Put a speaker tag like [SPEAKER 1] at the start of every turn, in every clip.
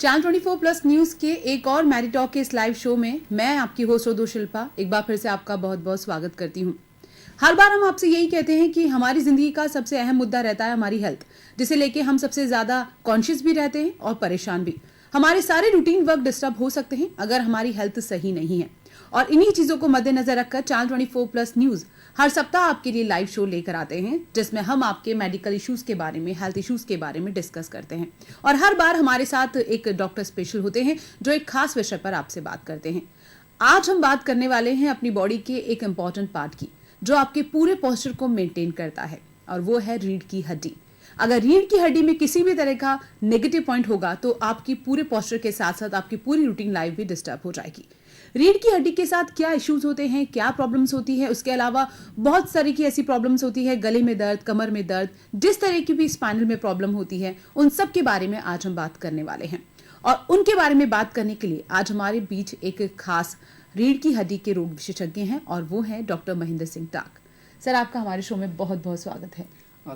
[SPEAKER 1] Channel 24 plus news के एक और मैरिटॉक के इस लाइव शो में मैं आपकी होस्ट उर्दू शिल्पा एक बार फिर से आपका बहुत बहुत स्वागत करती हूँ। हर बार हम आपसे यही कहते हैं कि हमारी जिंदगी का सबसे अहम मुद्दा रहता है हमारी हेल्थ, जिसे लेके हम सबसे ज्यादा कॉन्शियस भी रहते हैं और परेशान भी। हमारे सारे रूटीन वर्क डिस्टर्ब हो सकते हैं अगर हमारी हेल्थ सही नहीं है, और इन्हीं चीजों को मद्देनजर रखकर चैनल 24 प्लस न्यूज हर सप्ताह आपके लिए लाइव शो लेकर आते हैं, जिसमें हम आपके मेडिकल इश्यूज के बारे में, हेल्थ इश्यूज के बारे में डिस्कस करते हैं। और हर बार हमारे साथ एक डॉक्टर स्पेशल होते हैं जो एक खास विषय पर आपसे बात करते हैं। आज हम बात करने वाले हैं अपनी बॉडी के एक इंपॉर्टेंट पार्ट की, जो आपके पूरे पोस्चर को मेंटेन करता है, और वो है रीढ़ की हड्डी। अगर रीढ़ की हड्डी में किसी भी तरह का नेगेटिव पॉइंट होगा तो आपकी पूरे पोस्चर के साथ साथ आपकी पूरी रूटीन लाइफ भी डिस्टर्ब हो जाएगी। रीढ़ की हड्डी के साथ क्या इश्यूज होते हैं, क्या प्रॉब्लम्स होती है, उसके अलावा बहुत सारी की ऐसी प्रॉब्लम्स होती है, गले में दर्द, कमर में दर्द, जिस तरह की भी स्पाइनल में प्रॉब्लम होती है, उन सब के बारे में आज हम बात करने वाले हैं। और उनके बारे में बात करने के लिए आज हमारे बीच एक खास रीढ़ की हड्डी के रोग विशेषज्ञ हैं, और वो हैं डॉक्टर महेंद्र सिंह टाक। सर, आपका हमारे शो में बहुत बहुत स्वागत है।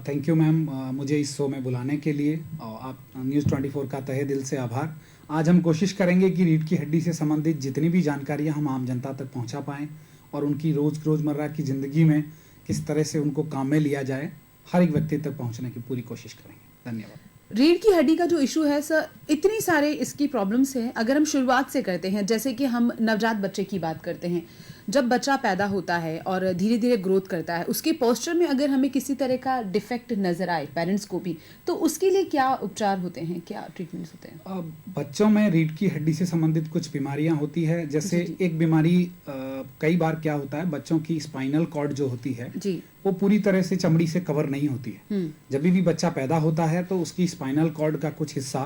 [SPEAKER 2] थैंक यू मैम, मुझे इस शो में बुलाने के लिए, और आप न्यूज़ 24 का तहे दिल से आभार। आज हम कोशिश करेंगे कि रीढ़ की हड्डी से संबंधित जितनी भी जानकारियां हम आम जनता तक पहुंचा पाएं, और उनकी रोज़मर्रा की ज़िंदगी में किस तरह से उनको काम में लिया जाए, हर एक व्यक्ति तक पहुंचने की पूरी कोशिश करेंगे। धन्यवाद।
[SPEAKER 1] रीढ़ की हड्डी का जो इशू है सर, इतनी सारे इसकी प्रॉब्लम्स हैं। अगर हम शुरुआत से करते हैं, जैसे कि हम नवजात बच्चे की बात करते हैं, जब बच्चा पैदा होता है और धीरे धीरे ग्रोथ करता है, उसके पोस्चर में अगर हमें किसी तरह का डिफेक्ट नजर आए, पेरेंट्स को भी, तो उसके लिए क्या उपचार होते हैं, क्या ट्रीटमेंट्स होते हैं?
[SPEAKER 2] बच्चों में रीढ़ की हड्डी से संबंधित कुछ बीमारियां होती है। जैसे एक बीमारी कई बार क्या होता है, बच्चों की स्पाइनल कॉर्ड जो होती है
[SPEAKER 1] जी,
[SPEAKER 2] वो पूरी तरह से चमड़ी से कवर नहीं होती है। जब भी बच्चा पैदा होता है तो उसकी स्पाइनल कॉर्ड का कुछ हिस्सा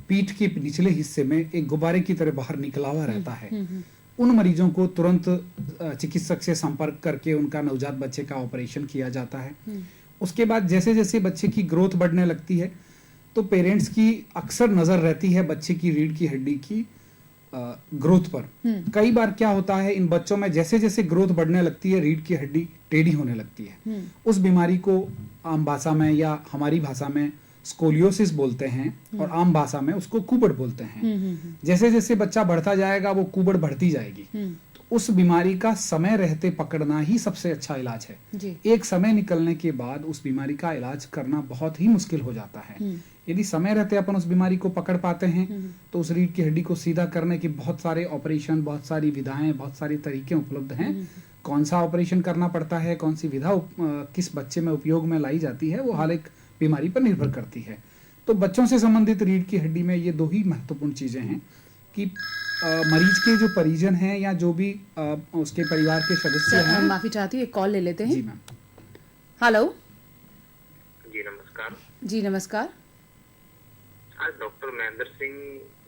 [SPEAKER 2] पीठ के निचले हिस्से में एक गुब्बारे की तरह बाहर निकला हुआ रहता है। उन मरीजों को तुरंत चिकित्सक से संपर्क करके उनका नवजात बच्चे का ऑपरेशन किया जाता है। उसके बाद जैसे जैसे बच्चे की ग्रोथ बढ़ने लगती है तो पेरेंट्स की अक्सर नजर रहती है बच्चे की रीढ़ की हड्डी की ग्रोथ पर। कई बार क्या होता है, इन बच्चों में जैसे जैसे ग्रोथ बढ़ने लगती है रीढ़ की हड्डी टेढ़ी होने लगती है। उस बीमारी को आम भाषा में या हमारी भाषा में स्कोलियोसिस बोलते हैं, और आम भाषा में उसको कुबड़ बोलते हैं। जैसे जैसे बच्चा बढ़ता जाएगा वो कुबड़ बढ़ती जाएगी। तो उस बीमारी का समय रहते पकड़ना ही सबसे अच्छा इलाज है। एक समय निकलने के बाद उस बीमारी का इलाज करना बहुत ही मुश्किल हो जाता है। यदि समय रहते अपन उस बीमारी को पकड़ पाते हैं तो उस रीढ़ की हड्डी को सीधा करने की बहुत सारे ऑपरेशन, बहुत सारी विधाएं, बहुत सारे तरीके उपलब्ध हैं। कौन सा ऑपरेशन करना पड़ता है, कौन सी विधा किस बच्चे में उपयोग में लाई जाती है, वो हर एक बीमारी पर निर्भर करती है। तो बच्चों से संबंधित रीढ़ की हड्डी में ये दो ही महत्वपूर्ण चीजें हैं कि मरीज के जो परिजन हैं या जो भी उसके परिवार के सदस्य हैं।
[SPEAKER 1] माफी चाहती हूँ, एक कॉल ले लेते हैं।
[SPEAKER 2] जी मैम।
[SPEAKER 1] हेलो।
[SPEAKER 3] जी नमस्कार।
[SPEAKER 1] जी नमस्कार।
[SPEAKER 3] आज डॉक्टर महेंद्र सिंह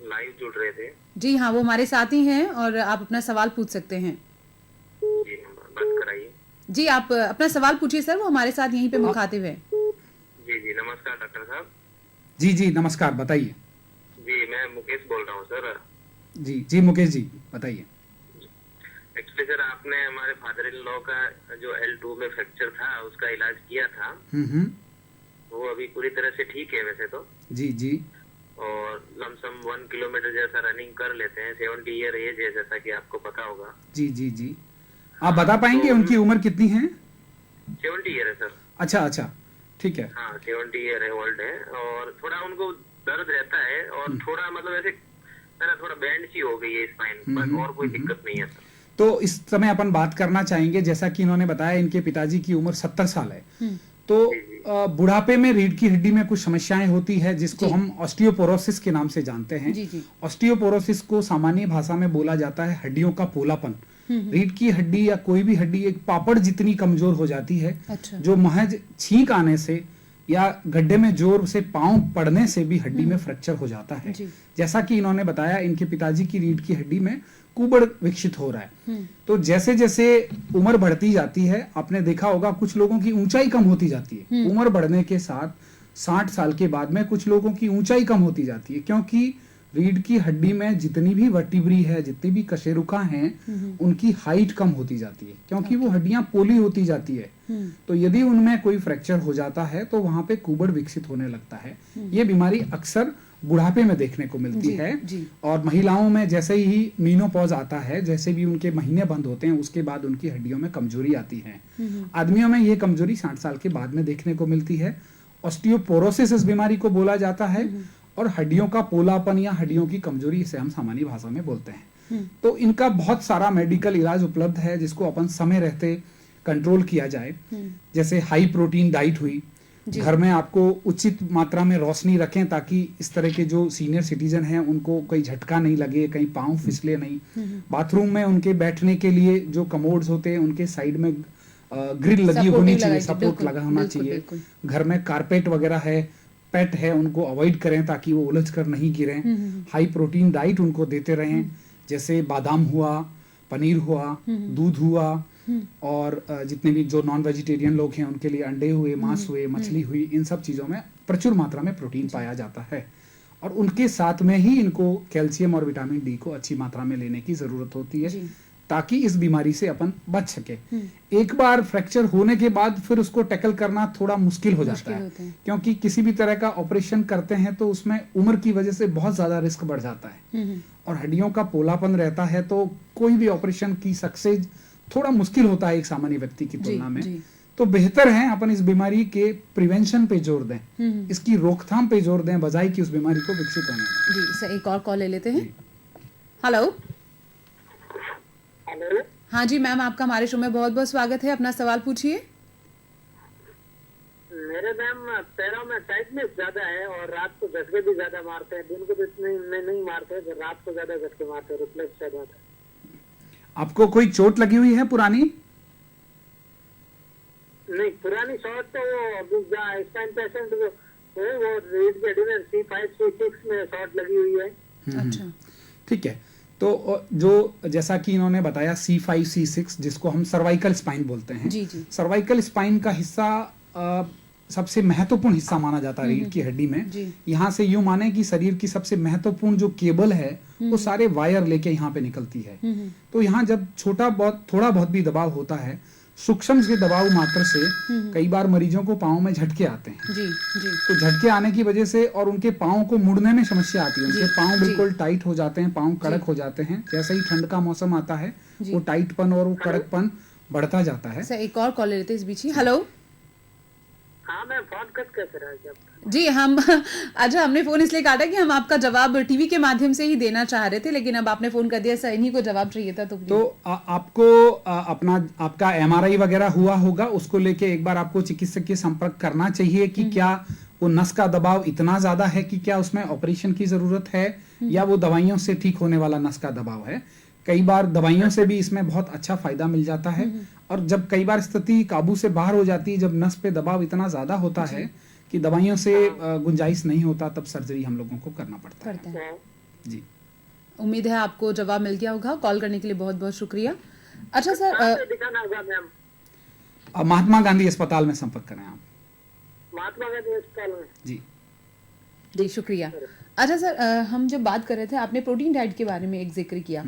[SPEAKER 3] लाइव जुड़ रहे थे।
[SPEAKER 1] जी हाँ, वो हमारे साथ ही हैं और आप अपना सवाल पूछ सकते हैं।
[SPEAKER 3] जी बात कराइए।
[SPEAKER 1] जी, आप अपना सवाल पूछिए सर, वो हमारे साथ यहीं पे मुखातिब है।
[SPEAKER 3] जी नमस्कार डॉक्टर साहब।
[SPEAKER 2] जी नमस्कार, बताइए।
[SPEAKER 3] जी मैं मुकेश बोल रहा हूँ सर।
[SPEAKER 2] जी मुकेश जी बताइए।
[SPEAKER 3] एक्चुअली सर, आपने हमारे फादर इन लॉ का जो L2 में फ्रैक्चर था उसका इलाज किया था। वो अभी पूरी तरह से ठीक है वैसे तो।
[SPEAKER 2] जी
[SPEAKER 3] और लमसम 1 किलोमीटर जैसा रनिंग कर लेते हैं। 70 ईयर एज है जैसा कि आपको पता होगा।
[SPEAKER 2] जी आप बता पाएंगे
[SPEAKER 3] तो
[SPEAKER 2] उनकी उम्र कितनी है?
[SPEAKER 3] 70 ईयर है सर।
[SPEAKER 2] अच्छा ठीक है।
[SPEAKER 3] हाँ 70 ईयर ओल्ड है, और थोड़ा उनको दर्द रहता है, और थोड़ा मतलब ऐसे थोड़ा बैंड सी हो गई है स्पाइन, बस और कोई दिक्कत नहीं है सर।
[SPEAKER 2] तो इस समय अपन बात करना चाहेंगे, जैसा कि इन्होंने बताया इनके पिताजी की उम्र 70 साल है। तो बुढ़ापे में रीढ़ की हड्डी में कुछ समस्याएं होती है जिसको हम ऑस्टियोपोरोसिस के नाम से जानते हैं। ऑस्टियोपोरोसिस को सामान्य भाषा में बोला जाता है हड्डियों का पोलापन। रीढ़ की हड्डी या कोई भी हड्डी एक पापड़ जितनी कमजोर हो जाती है। अच्छा। जो महज छींक आने से या गड्ढे में जोर से पांव पड़ने से भी हड्डी में फ्रैक्चर हो जाता है। जैसा कि इन्होंने बताया, इनके पिताजी की रीढ़ की हड्डी में कुबड़ विकसित हो रहा है। तो जैसे जैसे उम्र बढ़ती जाती है, आपने देखा होगा कुछ लोगों की ऊंचाई कम होती जाती है। उम्र बढ़ने के साथ 60 साल के बाद में कुछ लोगों की ऊंचाई कम होती जाती है, क्योंकि रीढ़ की हड्डी में जितनी भी वर्टिब्री है, जितनी भी कशेरुका हैं, उनकी हाइट कम होती जाती है, क्योंकि वो हड्डियां पोली होती जाती है। तो यदि उनमें कोई फ्रैक्चर हो जाता है तो वहां पे कुबड़ विकसित होने लगता है। ये बीमारी अक्सर बुढ़ापे में देखने को मिलती
[SPEAKER 1] जी,
[SPEAKER 2] है।
[SPEAKER 1] जी।
[SPEAKER 2] और महिलाओं में जैसे ही मीनोपॉज आता है, जैसे भी उनके महीने बंद होते हैं, उसके बाद उनकी हड्डियों में कमजोरी आती है। आदमियों में ये कमजोरी 60 साल के बाद में देखने को मिलती है। ऑस्टियोपोरोसिस इस बीमारी को बोला जाता है, और हड्डियों का पोलापन या हड्डियों की कमजोरी, इसे हम सामान्य भाषा में बोलते हैं। तो इनका बहुत सारा मेडिकल इलाज उपलब्ध है, जिसको अपन समय रहते कंट्रोल किया जाए। जैसे हाई प्रोटीन डाइट हुई, घर में आपको उचित मात्रा में रोशनी रखें, ताकि इस तरह के जो सीनियर सिटीजन हैं उनको कोई झटका नहीं लगे, कहीं पाँव फिसले नहीं। बाथरूम में उनके बैठने के लिए जो कमोड्स होते हैं, उनके साइड में ग्रिल लगी होनी चाहिए, सपोर्ट लगा होना चाहिए। घर में कारपेट वगैरह है, पेट है, उनको अवॉइड करें ताकि वो उलझ कर नहीं गिरें। हाई प्रोटीन डाइट उनको देते रहें, जैसे बादाम हुआ, पनीर हुआ, दूध हुआ, और जितने भी जो नॉन वेजिटेरियन लोग हैं उनके लिए अंडे हुए, मांस हुए, मछली हुई, इन सब चीज़ों में प्रचुर मात्रा में प्रोटीन पाया जाता है। और उनके साथ में ही इनको कैल्शियम और विटामिन डी को अच्छी मात्रा में लेने की ज़रूरत होती है, ताकि इस बीमारी से अपन बच सके। एक बार फ्रैक्चर होने के बाद फिर उसको टैकल करना थोड़ा मुश्किल हो जाता है, क्योंकि किसी भी तरह का ऑपरेशन करते हैं तो उसमें उम्र की वजह से बहुत ज़्यादा रिस्क बढ़ जाता है, और हड्डियों का पोलापन रहता है, तो कोई भी ऑपरेशन की सक्सेस थोड़ा मुश्किल होता है एक सामान्य व्यक्ति की तुलना में। तो बेहतर है अपन इस बीमारी के प्रिवेंशन पे जोर दें, इसकी रोकथाम पे जोर दें, बजाय कि उस बीमारी को विकसित होने दें।
[SPEAKER 1] जी सर, एक और कॉल ले लेते हैं। हेलो।
[SPEAKER 3] हेलो।
[SPEAKER 1] हाँ जी मैम, आपका हमारे शो में बहुत बहुत स्वागत है। अपना सवाल पूछिए।
[SPEAKER 3] मेरे मैम पैरों में टाइटनेस ज्यादा है, और रात को झटके भी ज्यादा मारते हैं। दिन को तो इतने नहीं मारते, रात को ज्यादा झटके मारते हैं, रिफ्लेक्स ज्यादा होता है।
[SPEAKER 2] आपको कोई चोट लगी हुई है पुरानी?
[SPEAKER 3] नहीं, पुरानी शॉट तो वो स्पाइन पेशेंट वो रीढ़ की हड्डी में C5 C6 में शॉट लगी हुई है।
[SPEAKER 1] अच्छा,
[SPEAKER 2] ठीक है। तो जो जैसा कि इन्होंने बताया C5 C6, जिसको हम सर्वाइकल स्पाइन बोलते हैं।
[SPEAKER 1] जी जी।
[SPEAKER 2] सर्वाइकल स्पाइन का हिस्सा सबसे महत्वपूर्ण हिस्सा माना जाता है रीढ़ की हड्डी में। यहाँ से यूं माने कि शरीर की सबसे महत्वपूर्ण जो केबल है वो सारे वायर लेके यहाँ पे निकलती है। तो यहाँ जब थोड़ा बहुत भी दबाव होता है, सूक्ष्म से दबाव मात्र से कई बार मरीजों को पाँव में झटके आते हैं।
[SPEAKER 1] जी जी।
[SPEAKER 2] तो झटके आने की वजह से और उनके पाँव को मुड़ने में समस्या आती है, उनके पाँव बिल्कुल टाइट हो जाते हैं, पाँव कड़क हो जाते हैं। जैसे ही ठंड का मौसम आता है वो टाइटपन और वो कड़कपन बढ़ता जाता है।
[SPEAKER 1] सर एक और कॉल ले लेते हैं इस बीच ही। हेलो।
[SPEAKER 3] हाँ मैं फोन कट कैसे रहा जब
[SPEAKER 1] जी हम अच्छा, हमने फोन इसलिए काटा कि हम आपका जवाब टीवी के माध्यम से ही देना चाह रहे थे, लेकिन अब आपने फोन कर दिया, सर इन्हीं को जवाब चाहिए था। तो
[SPEAKER 2] आपको आपका MRI वगैरह हुआ होगा, उसको लेके एक बार आपको चिकित्सक के संपर्क करना चाहिए कि क्या वो नस का दबाव इतना ज्यादा है कि क्या उसमें ऑपरेशन की जरूरत है, या वो दवाइयों से ठीक होने वाला नस का दबाव है। कई बार दवाइयों से भी इसमें बहुत अच्छा फायदा मिल जाता है, और जब कई बार स्थिति काबू से बाहर हो जाती है, जब नस पे दबाव इतना ज्यादा होता है कि दवाइयों से गुंजाइश नहीं होता, तब सर्जरी हम लोगों को करना पड़ता है। जी,
[SPEAKER 1] उम्मीद है आपको जवाब मिल गया होगा। कॉल करने के लिए बहुत बहुत शुक्रिया। अच्छा सर,
[SPEAKER 3] दिखाना होगा मैम?
[SPEAKER 2] महात्मा गांधी अस्पताल में संपर्क करें आप।
[SPEAKER 3] महात्मा गांधी अस्पताल में?
[SPEAKER 2] जी
[SPEAKER 1] जी शुक्रिया। अच्छा सर, हम जब बात कर रहे थे, आपने प्रोटीन डाइट के बारे में एक जिक्र किया।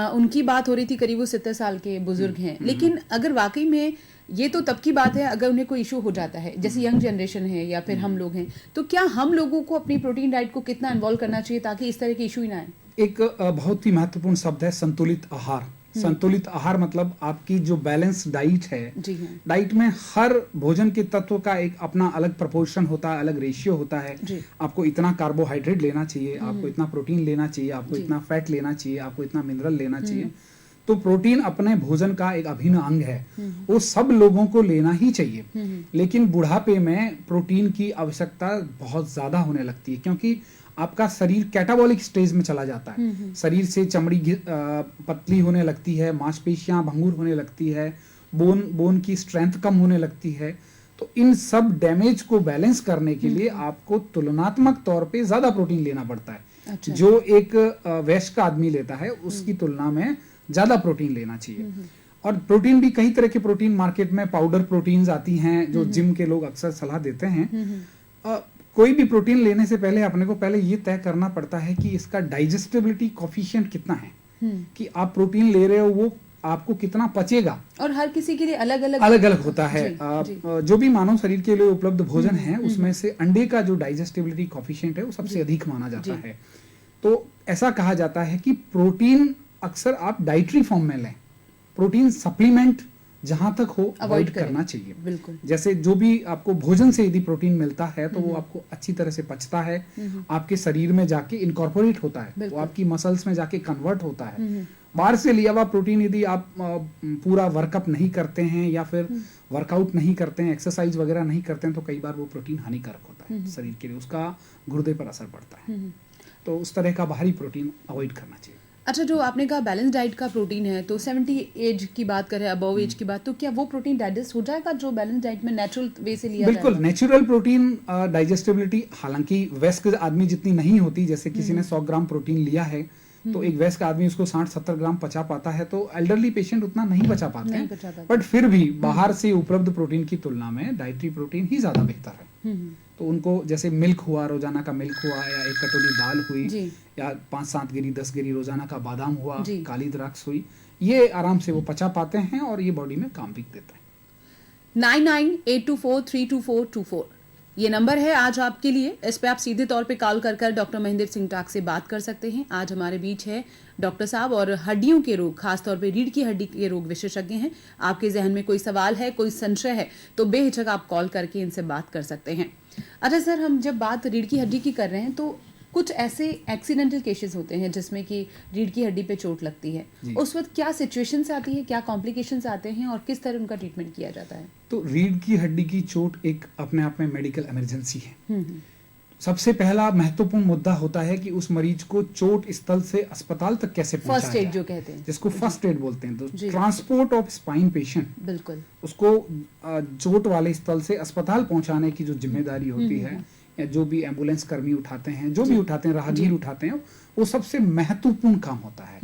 [SPEAKER 1] उनकी बात हो रही थी, करीब वो 70 साल के बुजुर्ग हैं, लेकिन अगर वाकई में ये तो तब की बात है अगर उन्हें कोई इशू हो जाता है, जैसे यंग जनरेशन है या फिर हम लोग हैं, तो क्या हम लोगों को अपनी प्रोटीन डाइट को कितना इन्वॉल्व करना चाहिए ताकि इस तरह के इशू ही ना आए?
[SPEAKER 2] एक बहुत ही महत्वपूर्ण शब्द है संतुलित आहार। संतुलित आहार मतलब आपकी जो बैलेंस डाइट है,
[SPEAKER 1] जी हाँ।
[SPEAKER 2] डाइट में हर भोजन के तत्व का एक अपना अलग प्रपोर्शन होता है, अलग रेशियो होता है। आपको इतना कार्बोहाइड्रेट लेना चाहिए, आपको इतना प्रोटीन लेना चाहिए, आपको इतना फैट लेना चाहिए, आपको इतना मिनरल लेना चाहिए। तो प्रोटीन अपने भोजन का एक अभिन्न अंग है, वो सब लोगों को लेना ही चाहिए। लेकिन बुढ़ापे में प्रोटीन की आवश्यकता बहुत ज्यादा होने लगती है, क्योंकि आपका शरीर कैटाबॉलिक स्टेज में चला जाता है। शरीर से चमड़ी पतली होने लगती है, मांसपेशियां भंगुर होने लगती है, बोन की स्ट्रेंथ कम होने लगती है। तो इन सब डैमेज को बैलेंस करने के लिए आपको तुलनात्मक तौर पे ज्यादा प्रोटीन लेना पड़ता है। अच्छा। जो एक वयस्क आदमी लेता है उसकी तुलना में ज्यादा प्रोटीन लेना चाहिए। और प्रोटीन भी कई तरह के प्रोटीन मार्केट में पाउडर प्रोटीन्स आती हैं जो जिम के लोग अक्सर सलाह देते हैं। कोई भी प्रोटीन लेने से पहले अपने को पहले ये तय करना पड़ता है कि इसका डाइजेस्टिबिलिटी कोफिशिएंट कितना है, कि आप प्रोटीन ले रहे हो वो आपको कितना पचेगा
[SPEAKER 1] और हर किसी के लिए अलग अलग
[SPEAKER 2] अलग अलग होता है।
[SPEAKER 1] जी।
[SPEAKER 2] जो भी मानव शरीर के लिए उपलब्ध भोजन है उसमें से अंडे का जो डाइजेस्टिबिलिटी कॉफिशिएंट है वो सबसे अधिक माना जाता है। तो ऐसा कहा जाता है कि प्रोटीन अक्सर आप डाइटरी फॉर्म में लें, प्रोटीन सप्लीमेंट जहां तक हो अवॉइड करना चाहिए।
[SPEAKER 1] बिल्कुल।
[SPEAKER 2] जैसे जो भी आपको भोजन से यदि प्रोटीन मिलता है तो वो आपको अच्छी तरह से पचता है, आपके शरीर में जाके इनकॉर्पोरेट होता है, वो आपकी मसल्स में जाके कन्वर्ट होता है। बाहर से लिया हुआ प्रोटीन यदि आप पूरा वर्कअप नहीं करते हैं या फिर वर्कआउट नहीं करते हैं, एक्सरसाइज वगैरह नहीं करते हैं, तो कई बार वो प्रोटीन हानिकारक होता है शरीर के लिए, उसका गुर्दे पर असर पड़ता है। तो उस तरह का बाहरी प्रोटीन अवॉइड करना चाहिए।
[SPEAKER 1] अच्छा, जो आपने कहा बैलेंस डाइट का प्रोटीन है, तो 70 एज की बात करें, अबव एज की बात, तो क्या वो प्रोटीन डाइजेस्ट हो जाएगा जो बैलेंस डाइट में नेचुरल वे से लिया
[SPEAKER 2] बिल्कुल
[SPEAKER 1] जाएगा?
[SPEAKER 2] नेचुरल प्रोटीन डाइजेस्टिबिलिटी हालांकि वयस्क आदमी जितनी नहीं होती, जैसे किसी ने 100 ग्राम प्रोटीन लिया है तो एक वयस्क आदमी उसको 60-70 ग्राम पचा पाता है, तो एल्डरली पेशेंट उतना नहीं पचा पाते हैं। बट फिर भी बाहर से उपलब्ध प्रोटीन की तुलना में डाइटरी प्रोटीन ही ज्यादा बेहतर है। तो उनको जैसे मिल्क हुआ, रोजाना का मिल्क हुआ, या एक कटोरी दाल हुई, या 5-7 गिरी 10 गिरी रोजाना का बादाम हुआ, काली द्राक्ष हुई, ये आराम से वो पचा पाते हैं और ये बॉडी में काम भी देता है।
[SPEAKER 1] 9982432424 ये नंबर है आज आपके लिए। इस पे आप सीधे तौर पे कॉल कर डॉक्टर महेंद्र सिंह टाक से बात कर सकते हैं। आज हमारे बीच है डॉक्टर साहब और हड्डियों के रोग, खासतौर पे रीढ़ की हड्डी के रोग विशेषज्ञ हैं। आपके जहन में कोई सवाल है, कोई संशय है, तो बेहिचक आप कॉल करके इनसे बात कर सकते हैं। अच्छा सर, हम जब बात रीढ़ की हड्डी की कर रहे हैं तो कुछ ऐसे एक्सीडेंटल केसेस होते हैं जिसमें कि रीढ़ की हड्डी पे चोट लगती है, उस वक्त क्या सिचुएशंस आती है, क्या कॉम्प्लिकेशंस आते हैं और किस तरह उनका ट्रीटमेंट किया जाता है?
[SPEAKER 2] तो रीढ़ की हड्डी की चोट एक अपने आप में मेडिकल इमरजेंसी है। सबसे पहला महत्वपूर्ण मुद्दा होता है कि उस मरीज को चोट स्थल से अस्पताल तक कैसे पहुंचाया
[SPEAKER 1] फर्स्ट एड जो कहते हैं,
[SPEAKER 2] जिसको फर्स्ट एड बोलते हैं। तो ट्रांसपोर्ट ऑफ स्पाइन पेशेंट,
[SPEAKER 1] बिल्कुल,
[SPEAKER 2] उसको चोट वाले स्थल से अस्पताल पहुंचाने की जो जिम्मेदारी होती है, या जो भी एम्बुलेंस कर्मी उठाते हैं, जो भी उठाते हैं, राहगीर उठाते हैं, वो सबसे महत्वपूर्ण काम होता है।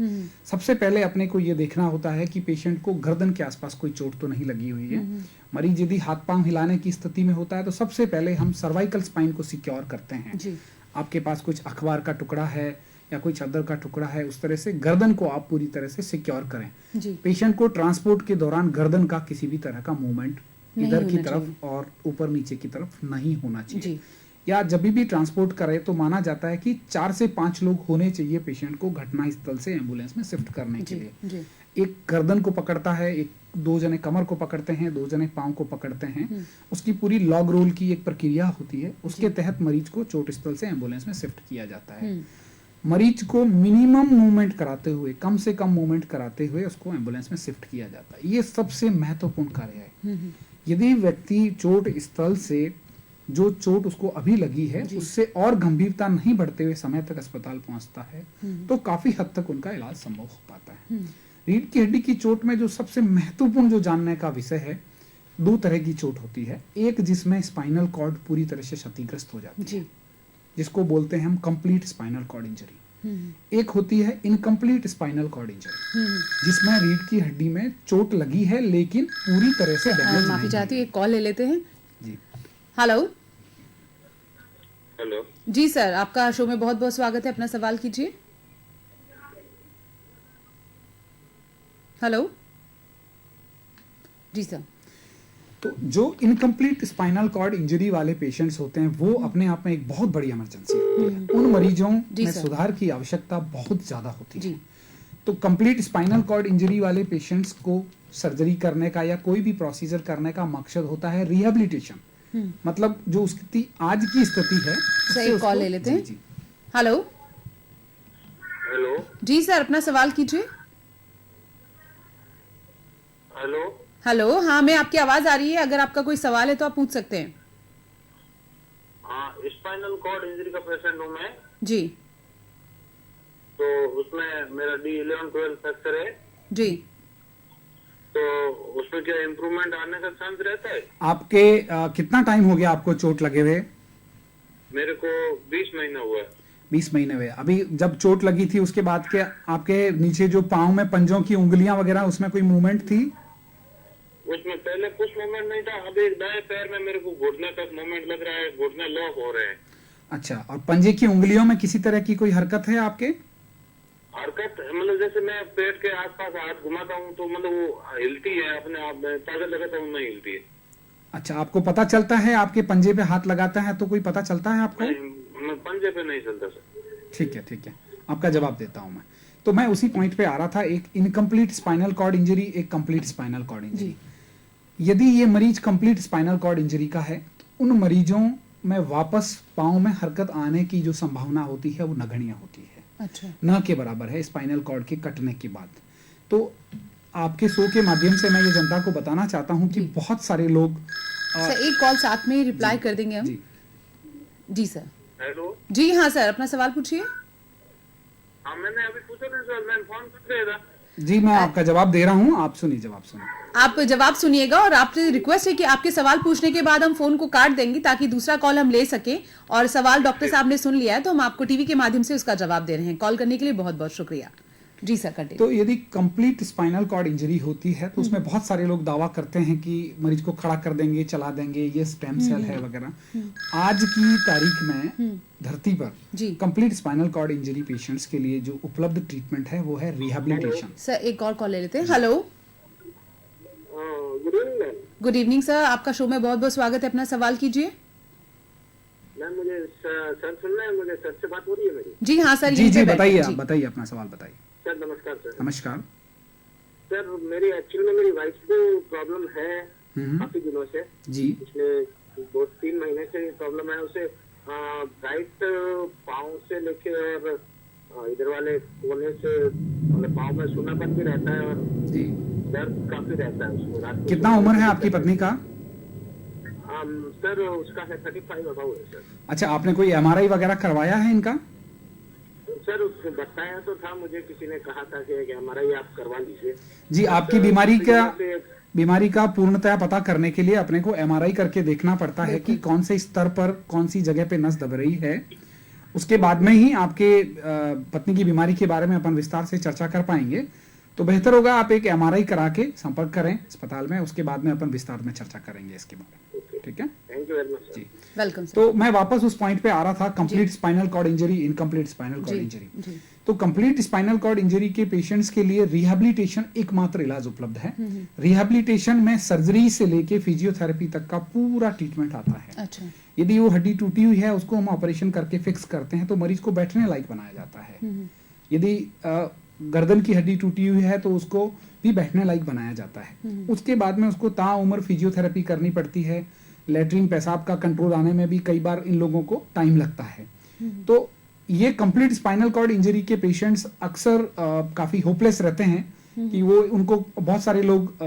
[SPEAKER 2] सबसे पहले अपने को ये देखना होता है कि पेशेंट को गर्दन के आसपास कोई चोट तो नहीं लगी हुई है। मरीज यदि हाथ पांव हिलाने की स्थिति में होता है तो सबसे पहले हम सर्वाइकल स्पाइन को सिक्योर करते हैं। आपके पास कुछ अखबार का टुकड़ा है या कोई चादर का टुकड़ा है, उस तरह से गर्दन को आप पूरी तरह से सिक्योर करें। पेशेंट को ट्रांसपोर्ट के दौरान गर्दन का किसी भी तरह का मूवमेंट इधर की तरफ और ऊपर नीचे की तरफ नहीं होना चाहिए। या जब भी ट्रांसपोर्ट करे तो माना जाता है कि 4 से 5 लोग होने चाहिए पेशेंट को घटना स्थल से एम्बुलेंस में शिफ्ट करने के लिए। एक गर्दन को पकड़ता है, एक 2 जने कमर को पकड़ते हैं, 2 जने पांव को पकड़ते हैं। उसकी पूरी लॉग रोल की एक प्रक्रिया होती है, उसके तहत मरीज को चोट स्थल से एम्बुलेंस में शिफ्ट किया जाता है। मरीज को मिनिमम मूवमेंट कराते हुए, कम से कम मूवमेंट कराते हुए उसको एम्बुलेंस में शिफ्ट किया जाता है। ये सबसे महत्वपूर्ण कार्य है। यदि व्यक्ति चोट स्थल से जो चोट उसको अभी लगी है उससे और गंभीरता नहीं बढ़ते हुए समय तक अस्पताल पहुंचता है तो काफी हद तक उनका इलाज संभव हो पाता है। रीढ़ की हड्डी की चोट में जो सबसे महत्वपूर्ण जो जानने का विषय है, 2 तरह की चोट होती है। एक जिसमें स्पाइनल कॉर्ड पूरी तरह से क्षतिग्रस्त हो जाती है, जिसको बोलते हैं हम कंप्लीट स्पाइनल कॉर्ड इंजरी। एक होती है इनकम्प्लीट स्पाइनल कॉर्ड इंजरी, जिसमें रीढ़ की हड्डी में चोट लगी है लेकिन पूरी तरह से डैमेज।
[SPEAKER 1] माफी चाहती हूँ, एक कॉल ले लेते हैं
[SPEAKER 2] जी।
[SPEAKER 1] हेलो।
[SPEAKER 3] हेलो
[SPEAKER 1] जी सर, आपका शो में बहुत बहुत स्वागत है, अपना सवाल कीजिए। हेलो जी सर।
[SPEAKER 2] तो जो इनकम्प्लीट स्पाइनल कॉर्ड इंजरी वाले पेशेंट्स होते हैं वो अपने आप में एक बहुत बड़ी इमरजेंसी होती है। उन मरीजों में सुधार की आवश्यकता बहुत ज्यादा होती है। तो कंप्लीट स्पाइनल कॉर्ड इंजरी वाले पेशेंट्स को सर्जरी करने का या कोई भी प्रोसीजर करने का मकसद होता है रिहेबिलिटेशन। मतलब जो उसकी आज की स्थिति है।
[SPEAKER 1] सही, कॉल ले लेते हैं। हेलो
[SPEAKER 3] हेलो
[SPEAKER 1] जी सर, अपना सवाल कीजिए।
[SPEAKER 3] हेलो
[SPEAKER 1] हेलो, हाँ, मैं आपकी आवाज आ रही है, अगर आपका कोई सवाल है तो आप पूछ सकते हैं।
[SPEAKER 3] हाँ, स्पाइनल कॉर्ड इंजरी का पेशेंट हूँ मैं
[SPEAKER 1] जी।
[SPEAKER 3] तो उसमें मेरा D11-12 फ्रैक्चर है
[SPEAKER 1] जी।
[SPEAKER 3] तो उसमें क्या इम्प्रूवमेंट आने का चांस रहता है?
[SPEAKER 2] आपके कितना टाइम हो गया आपको चोट लगे हुए?
[SPEAKER 3] मेरे को 20 महीना हुआ है।
[SPEAKER 2] 20 महीने हुए। अभी जब चोट लगी थी उसके बाद के आपके नीचे जो पाँव में पंजों की उंगलियां वगैरह, उसमें कोई मूवमेंट थी?
[SPEAKER 3] उसमें पहले कुछ मूवमेंट नहीं था, अभी दाएं पैर में मेरे को घुटने तक मूवमेंट लग रहा है, घुटने लॉक हो रहे हैं।
[SPEAKER 2] अच्छा, और पंजे की उंगलियों में किसी तरह की कोई हरकत है आपके?
[SPEAKER 3] हरकत मतलब जैसे मैं पेट के आसपास हाथ घुमाता हूँ तो मतलब वो हिलती है अपने आप में, ताकत लगाता हूँ नहीं हिलती है।
[SPEAKER 2] अच्छा, आपको पता चलता है, आपके पंजे पे हाथ लगाता है तो कोई पता चलता है आपको?
[SPEAKER 3] नहीं, मैं पंजे पे नहीं चलता सर।
[SPEAKER 2] ठीक है, ठीक है, आपका जवाब देता हूं मैं। तो मैं उसी पॉइंट पे आ रहा था, एक इनकम्प्लीट स्पाइनल कॉर्ड इंजरी, एक कंप्लीट स्पाइनल कॉर्ड इंजरी। यदि ये मरीज कंप्लीट स्पाइनल कॉर्ड इंजरी का है तो उन मरीजों में वापस पाँव में हरकत आने की जो संभावना होती है वो नगण्य होती है,
[SPEAKER 1] अच्छा,
[SPEAKER 2] न के बराबर है स्पाइनल कॉर्ड के कटने के बाद। तो आपके शो के माध्यम से मैं ये जनता को बताना चाहता हूँ कि बहुत सारे लोग
[SPEAKER 1] सर एक कॉल साथ में रिप्लाई कर देंगे हम।
[SPEAKER 2] जी
[SPEAKER 1] जी सर।
[SPEAKER 3] हेलो,
[SPEAKER 1] जी हाँ सर, अपना सवाल पूछिए।
[SPEAKER 3] हाँ मैंने अभी पूछा था सर, मैंने फोन कर दिया था।
[SPEAKER 2] जी, मैं आपका जवाब दे रहा हूँ, आप सुनिए, जवाब सुनिए।
[SPEAKER 1] आप जवाब सुनिएगा और आपसे रिक्वेस्ट है कि आपके सवाल पूछने के बाद हम फोन को काट देंगे ताकि दूसरा कॉल हम ले सके। और सवाल डॉक्टर साहब ने सुन लिया है तो हम आपको टीवी के माध्यम से उसका जवाब दे रहे हैं। कॉल करने के लिए बहुत बहुत शुक्रिया। जी सर, कंटिन्यू।
[SPEAKER 2] तो यदि कंप्लीट स्पाइनल कॉर्ड इंजरी होती है तो उसमें बहुत सारे लोग दावा करते हैं कि मरीज को खड़ा कर देंगे, चला देंगे, ये स्टेम सेल है वगैरह। आज की तारीख में धरती पर
[SPEAKER 1] जी
[SPEAKER 2] complete spinal cord injury patients के लिए जो उपलब्ध ट्रीटमेंट है वो है रिहैबिलिटेशन।
[SPEAKER 1] सर एक और कॉल ले लेते हैं। Hello,
[SPEAKER 3] good evening ma'am.
[SPEAKER 1] Good evening sir, आपका शो में बहुत बहुत स्वागत है। अपना सवाल कीजिए।
[SPEAKER 3] मैम मुझे सर सुनना है, मुझे सर से बात हो रही है मेरी?
[SPEAKER 1] जी हाँ सर,
[SPEAKER 2] जी
[SPEAKER 1] यहीं
[SPEAKER 2] जी,
[SPEAKER 1] पे बैठे
[SPEAKER 2] बताइए,
[SPEAKER 1] हैं।
[SPEAKER 2] आप
[SPEAKER 1] जी।
[SPEAKER 2] बताइए, अपना सवाल बताइए।
[SPEAKER 3] सर नमस्कार सर।
[SPEAKER 2] नमस्कार।
[SPEAKER 3] सर मेरी एक्चुअली में मेरी वाइफ को प्रॉब्लम है
[SPEAKER 2] हम्म,
[SPEAKER 3] काफी दिनों से,
[SPEAKER 2] जी
[SPEAKER 3] पिछले 2-3 महीने से ये प्रॉब्लम है उसे। राइट पाँव से लेके और इधर वाले कोने से मतलब पाँव में सूनापन भी रहता है और
[SPEAKER 2] जी।
[SPEAKER 3] दर्द काफी रहता है उसको। रात को
[SPEAKER 2] कितना उम्र है आपकी पत्नी का?
[SPEAKER 3] सर उसका है 35 अबाउ है सर।
[SPEAKER 2] अच्छा, आपने कोई एमआरआई वगैरह करवाया है इनका?
[SPEAKER 3] सर उसने बताया तो था, मुझे किसी ने कहा था कि हमारा ये आप करवा लीजिए।
[SPEAKER 2] जी, आपकी बीमारी का पूर्णतया पता करने के लिए अपने को एमआरआई करके देखना पड़ता है कि कौन से स्तर पर कौन सी जगह पे नस दब रही है। उसके बाद में ही आपके पत्नी की बीमारी के बारे में अपन विस्तार से चर्चा कर पाएंगे। तो बेहतर होगा आप एक एमआरआई करा के संपर्क करें अस्पताल में, उसके बाद में अपन विस्तार में चर्चा करेंगे इसके बारे में। ठीक है,
[SPEAKER 3] थैंक यू वेरी मच
[SPEAKER 2] जी,
[SPEAKER 1] वेलकम सर।
[SPEAKER 2] तो मैं वापस उस पॉइंट पे आ रहा था, complete spinal cord injury, incomplete spinal cord injury.
[SPEAKER 1] जी
[SPEAKER 2] तो कंप्लीट स्पाइनल कॉर्ड इंजरी के पेशेंट्स के लिए रिहैबिलिटेशन एकमात्र इलाज उपलब्ध है। रिहैबिलिटेशन में सर्जरी से लेके फिजियोथेरेपी तक का पूरा ट्रीटमेंट आता है।
[SPEAKER 1] अच्छा,
[SPEAKER 2] यदि वो हड्डी टूटी हुई है उसको हम ऑपरेशन करके फिक्स करते हैं तो मरीज को बैठने लायक बनाया जाता है। यदि गर्दन की हड्डी टूटी हुई है तो उसको भी बैठने लायक बनाया जाता है। उसके बाद में उसको ताउम्र फिजियोथेरेपी करनी पड़ती है। लेटरिन पेशाब का कंट्रोल आने में भी कई बार इन लोगों को टाइम लगता है। तो ये कंप्लीट स्पाइनल कॉर्ड इंजरी के पेशेंट्स अक्सर काफी होपलेस रहते हैं कि वो उनको बहुत सारे लोग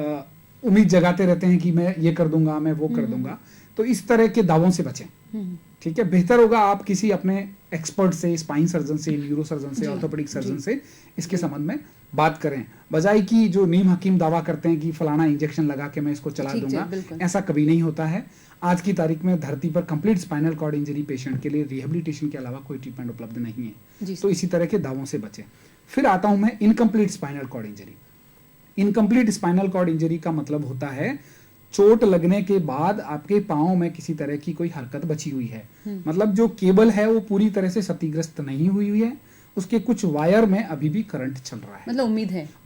[SPEAKER 2] उम्मीद जगाते रहते हैं कि मैं ये कर दूंगा, मैं वो कर दूंगा। तो इस तरह के दावों से बचें। ठीक है, बेहतर होगा आप किसी अपने एक्सपर्ट से, स्पाइन सर्जन से, न्यूरो सर्जन से, ऑर्थोपेडिक सर्जन से इसके संबंध में बात करें, बजाय कि जो नीम हकीम दावा करते हैं कि फलाना इंजेक्शन लगा के मैं इसको चला दूंगा। ऐसा कभी नहीं होता है। आज की तारीख में धरती पर complete spinal cord injury patient के लिए रिहैबिलिटेशन के अलावा कोई ट्रीटमेंट उपलब्ध नहीं है। तो इसी तरह के दावों से बचें। फिर आता हूं मैं incomplete spinal cord injury. Incomplete spinal cord injury का मतलब होता है चोट लगने के बाद आपके पांव में किसी तरह की कोई हरकत बची हुई है। मतलब जो केबल है वो पूरी तरह से क्षतिग्रस्त नहीं हुई हुई है, उसके कुछ वायर में अभी भी करंट चल रहा है।
[SPEAKER 1] मतलब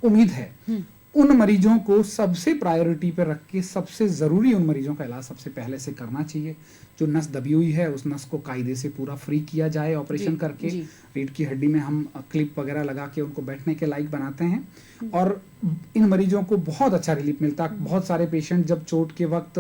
[SPEAKER 1] उम्मीद है।
[SPEAKER 2] उन मरीजों को सबसे प्रायोरिटी पर रख के सबसे जरूरी उन मरीजों का इलाज सबसे पहले से करना चाहिए। जो नस दबी हुई है उस नस को कायदे से पूरा फ्री किया जाए ऑपरेशन करके। रीढ़ की हड्डी में हम क्लिप वगैरह लगा के उनको बैठने के लायक बनाते हैं और इन मरीजों को बहुत अच्छा रिलीफ मिलता है। बहुत सारे पेशेंट जब चोट के वक्त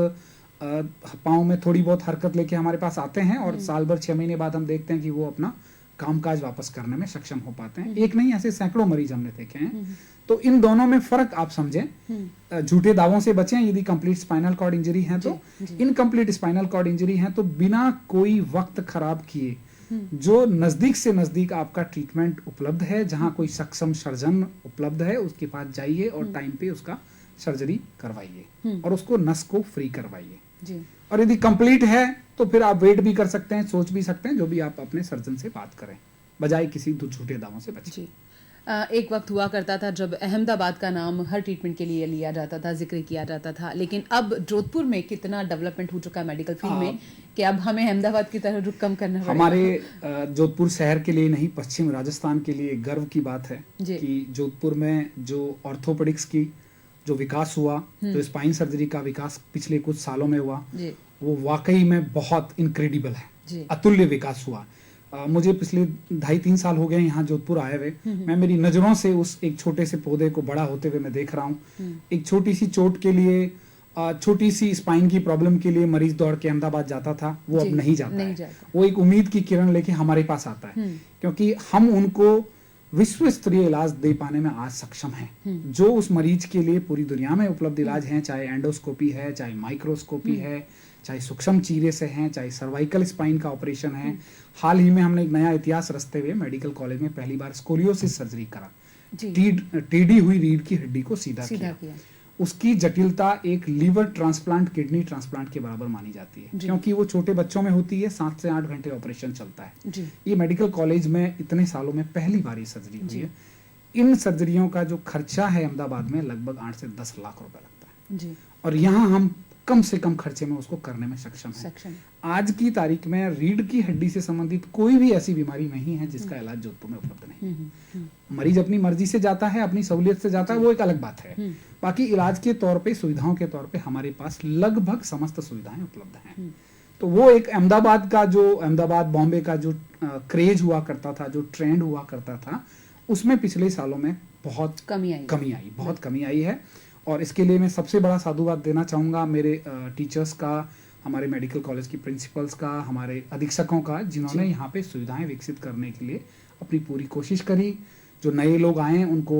[SPEAKER 2] पाँव में थोड़ी बहुत हरकत लेके हमारे पास आते हैं और साल भर 6 महीने बाद हम देखते हैं कि वो अपना कामकाज वापस करने में सक्षम हो पाते हैं। एक नहीं, ऐसे सैकड़ों मरीज हमने देखे हैं। तो इन दोनों में फर्क आप समझें। झूठे दावों से बचें। यदि कंप्लीट स्पाइनल कॉर्ड इंजरी है तो इनकम्प्लीट स्पाइनल कॉर्ड इंजरी है तो बिना कोई वक्त खराब किए जो नजदीक से नजदीक आपका ट्रीटमेंट उपलब्ध है, जहां कोई सक्षम सर्जन उपलब्ध है, उसके पास जाइए और टाइम पे उसका सर्जरी करवाइए और उसको नस को फ्री करवाइए। और यदि कंप्लीट है तो फिर आप वेट भी कर सकते हैं, सोच भी सकते हैं, जो भी आप अपने सर्जन से बात करें, बजाय किसी झूठे दावों से बचें।
[SPEAKER 1] एक वक्त हुआ करता था जब अहमदाबाद का नाम हर ट्रीटमेंट के लिए लिया जाता था, जिक्र किया जाता था, लेकिन अब जोधपुर में कितना डेवलपमेंट हो चुका है मेडिकल फील्ड में कि अब हमें अहमदाबाद की तरह रुख कम करना पड़ेगा।
[SPEAKER 2] हमारे जोधपुर शहर के लिए नहीं, पश्चिम राजस्थान के लिए गर्व की बात है कि जोधपुर में जो ऑर्थोपेडिक्स की जो विकास हुआ, जो स्पाइन सर्जरी का विकास पिछले कुछ सालों में हुआ, वो वाकई में बहुत इनक्रेडिबल है, अतुल्य विकास हुआ। मुझे पिछले 2.5-3 साल हो गए यहाँ जोधपुर आए हुए। मैं मेरी नजरों से उस एक छोटे से पौधे को बड़ा होते हुए मैं देख रहा हूँ। एक छोटी सी चोट के लिए, छोटी सी स्पाइन की प्रॉब्लम के लिए मरीज दौड़ के अहमदाबाद जाता था, वो अब नहीं जाता। वो एक उम्मीद की किरण लेके हमारे पास आता है, क्योंकि हम उनको विश्व स्तरीय इलाज दे पाने में आज सक्षम हैं। जो उस मरीज के लिए पूरी दुनिया में उपलब्ध इलाज हैं, चाहे एंडोस्कोपी है, चाहे माइक्रोस्कोपी है, चाहे सूक्ष्म चीरे से हैं, चाहे सर्वाइकल स्पाइन का ऑपरेशन है। हाल ही में हमने एक नया इतिहास रचते हुए मेडिकल कॉलेज में पहली बार स्कोलियोसिस सर्जरी करा, टेढ़ी हुई रीढ़ की हड्डी को सीधा किया। उसकी जटिलता एक लीवर ट्रांसप्लांट, किडनी ट्रांसप्लांट के बराबर मानी जाती है, क्योंकि वो छोटे बच्चों में होती है। 7 से 8 घंटे ऑपरेशन चलता है। ये मेडिकल कॉलेज में इतने सालों में पहली बार ये सर्जरी हुई है। इन सर्जरियों का जो खर्चा है अहमदाबाद में लगभग 8 से 10 लाख रुपए लगता है, और यहाँ हम कम से कम खर्चे में उसको करने में सक्षम है। आज की तारीख में रीढ़ की हड्डी से संबंधित कोई भी ऐसी बीमारी नहीं है जिसका इलाज जोधपुर में उपलब्ध नहीं है। मरीज अपनी मर्जी से जाता है, अपनी सहूलियत से जाता है, वो एक अलग बात है। बाकी इलाज के तौर पे, सुविधाओं के तौर पे हमारे पास लगभग समस्त सुविधाएं उपलब्ध हैं। तो वो एक अहमदाबाद बॉम्बे का जो क्रेज हुआ करता था, जो ट्रेंड हुआ करता था, उसमें पिछले सालों में बहुत कमी आई है। और इसके लिए मैं सबसे बड़ा साधुवाद देना चाहूँगा मेरे टीचर्स का, हमारे मेडिकल कॉलेज की प्रिंसिपल्स का, हमारे अधीक्षकों का, जिन्होंने यहाँ पे सुविधाएं विकसित करने के लिए अपनी पूरी कोशिश करी। जो नए लोग आए उनको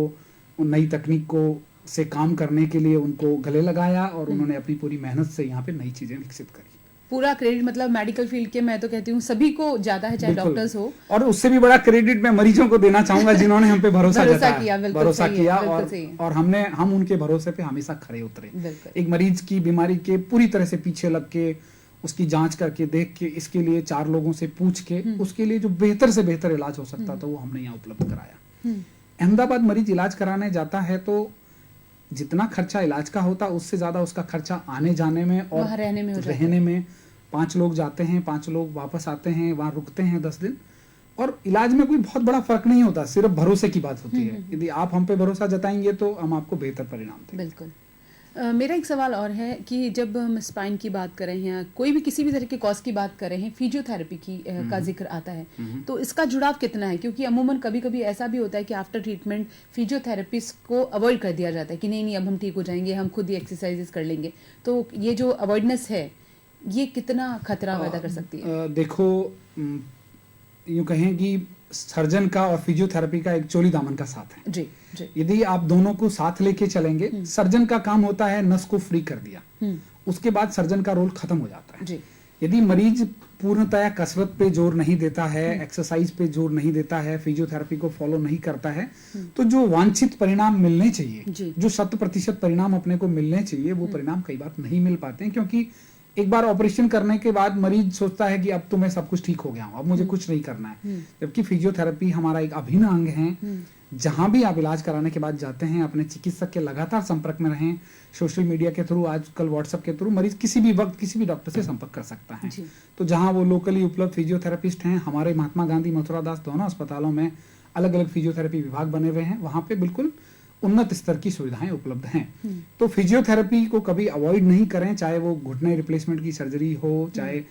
[SPEAKER 2] उन नई तकनीक को से काम करने के लिए उनको गले लगाया, और उन्होंने अपनी पूरी मेहनत से यहाँ पे नई चीजें विकसित करी।
[SPEAKER 1] पूरा क्रेडिट मतलब मेडिकल फील्ड के, मैं तो कहती हूँ सभी को ज्यादा है, चाहे डॉक्टर्स हो।
[SPEAKER 2] और उससे भी बड़ा क्रेडिट मैं मरीजों को देना चाहूंगा जिन्होंने हम पे भरोसा किया और हम उनके भरोसे पे हमेशा खड़े उतरे। एक मरीज की बीमारी के पूरी तरह से पीछे लग के, उसकी जांच करके, देख के, इसके लिए 4 लोगों से पूछ के उसके लिए जो बेहतर से बेहतर इलाज हो सकता था वो हमने यहाँ उपलब्ध कराया। अहमदाबाद मरीज इलाज कराने जाता है तो जितना खर्चा इलाज का होता उससे ज्यादा उसका खर्चा आने जाने में और रहने में 5 लोग जाते हैं, 5 लोग वापस आते हैं, वहां रुकते हैं 10 दिन, और इलाज में कोई बहुत बड़ा फर्क नहीं होता, सिर्फ भरोसे की बात होती है। यदि आप हम पे भरोसा जताएंगे तो हम आपको बेहतर परिणाम देंगे।
[SPEAKER 1] बिल्कुल। मेरा एक सवाल और है कि जब हम स्पाइन की बात कर रहे हैं या कोई भी किसी भी तरह के कॉज की बात कर रहे हैं, फिजियोथेरेपी की का जिक्र आता है, तो इसका जुड़ाव कितना है? क्योंकि अमूमन कभी कभी ऐसा भी होता है कि आफ्टर ट्रीटमेंट फिजियोथेरेपिस्ट को अवॉइड कर दिया जाता है कि नहीं अब हम ठीक हो जाएंगे, हम खुद ही एक्सरसाइजेस कर लेंगे। तो ये जो अवॉइडनेस है ये कितना खतरा पैदा कर सकती है?
[SPEAKER 2] देखो, यूं कहें कि सर्जन का और फिजियोथेरेपी का एक चोली दामन का साथ है। जी। यदि आप दोनों को साथ लेके चलेंगे, सर्जन का काम होता है नस को फ्री कर दिया, उसके बाद सर्जन का रोल खत्म हो जाता है। यदि मरीज पूर्णतया कसरत पे जोर नहीं देता है, एक्सरसाइज पे जोर नहीं देता है, फिजियोथेरेपी को फॉलो नहीं करता है, तो जो वांछित परिणाम मिलने चाहिए, जो 100% परिणाम अपने को मिलने चाहिए, वो परिणाम कई बार नहीं मिल पाते हैं। क्योंकि एक बार ऑपरेशन करने के बाद मरीज सोचता है कि अब तो मैं सब कुछ ठीक हो गया हूँ, अब मुझे कुछ नहीं करना है। जबकि फिजियोथेरेपी हमारा एक अभिन्न अंग है। जहां भी आप इलाज कराने के बाद जाते हैं, अपने चिकित्सक के लगातार संपर्क में रहें। सोशल मीडिया के थ्रू, आजकल व्हाट्सएप के थ्रू मरीज किसी भी वक्त किसी भी डॉक्टर से संपर्क कर सकता है। तो जहां वो लोकली उपलब्ध फिजियोथेरेपिस्ट हैं, हमारे महात्मा गांधी, मथुरा दास दोनों अस्पतालों में अलग अलग फिजियोथेरेपी विभाग बने हुए हैं, वहां पे बिल्कुल उन्नत स्तर की सुविधाएं उपलब्ध हैं। तो फिजियोथेरेपी को कभी अवॉइड नहीं करें, चाहे वो घुटने रिप्लेसमेंट की सर्जरी हो, चाहे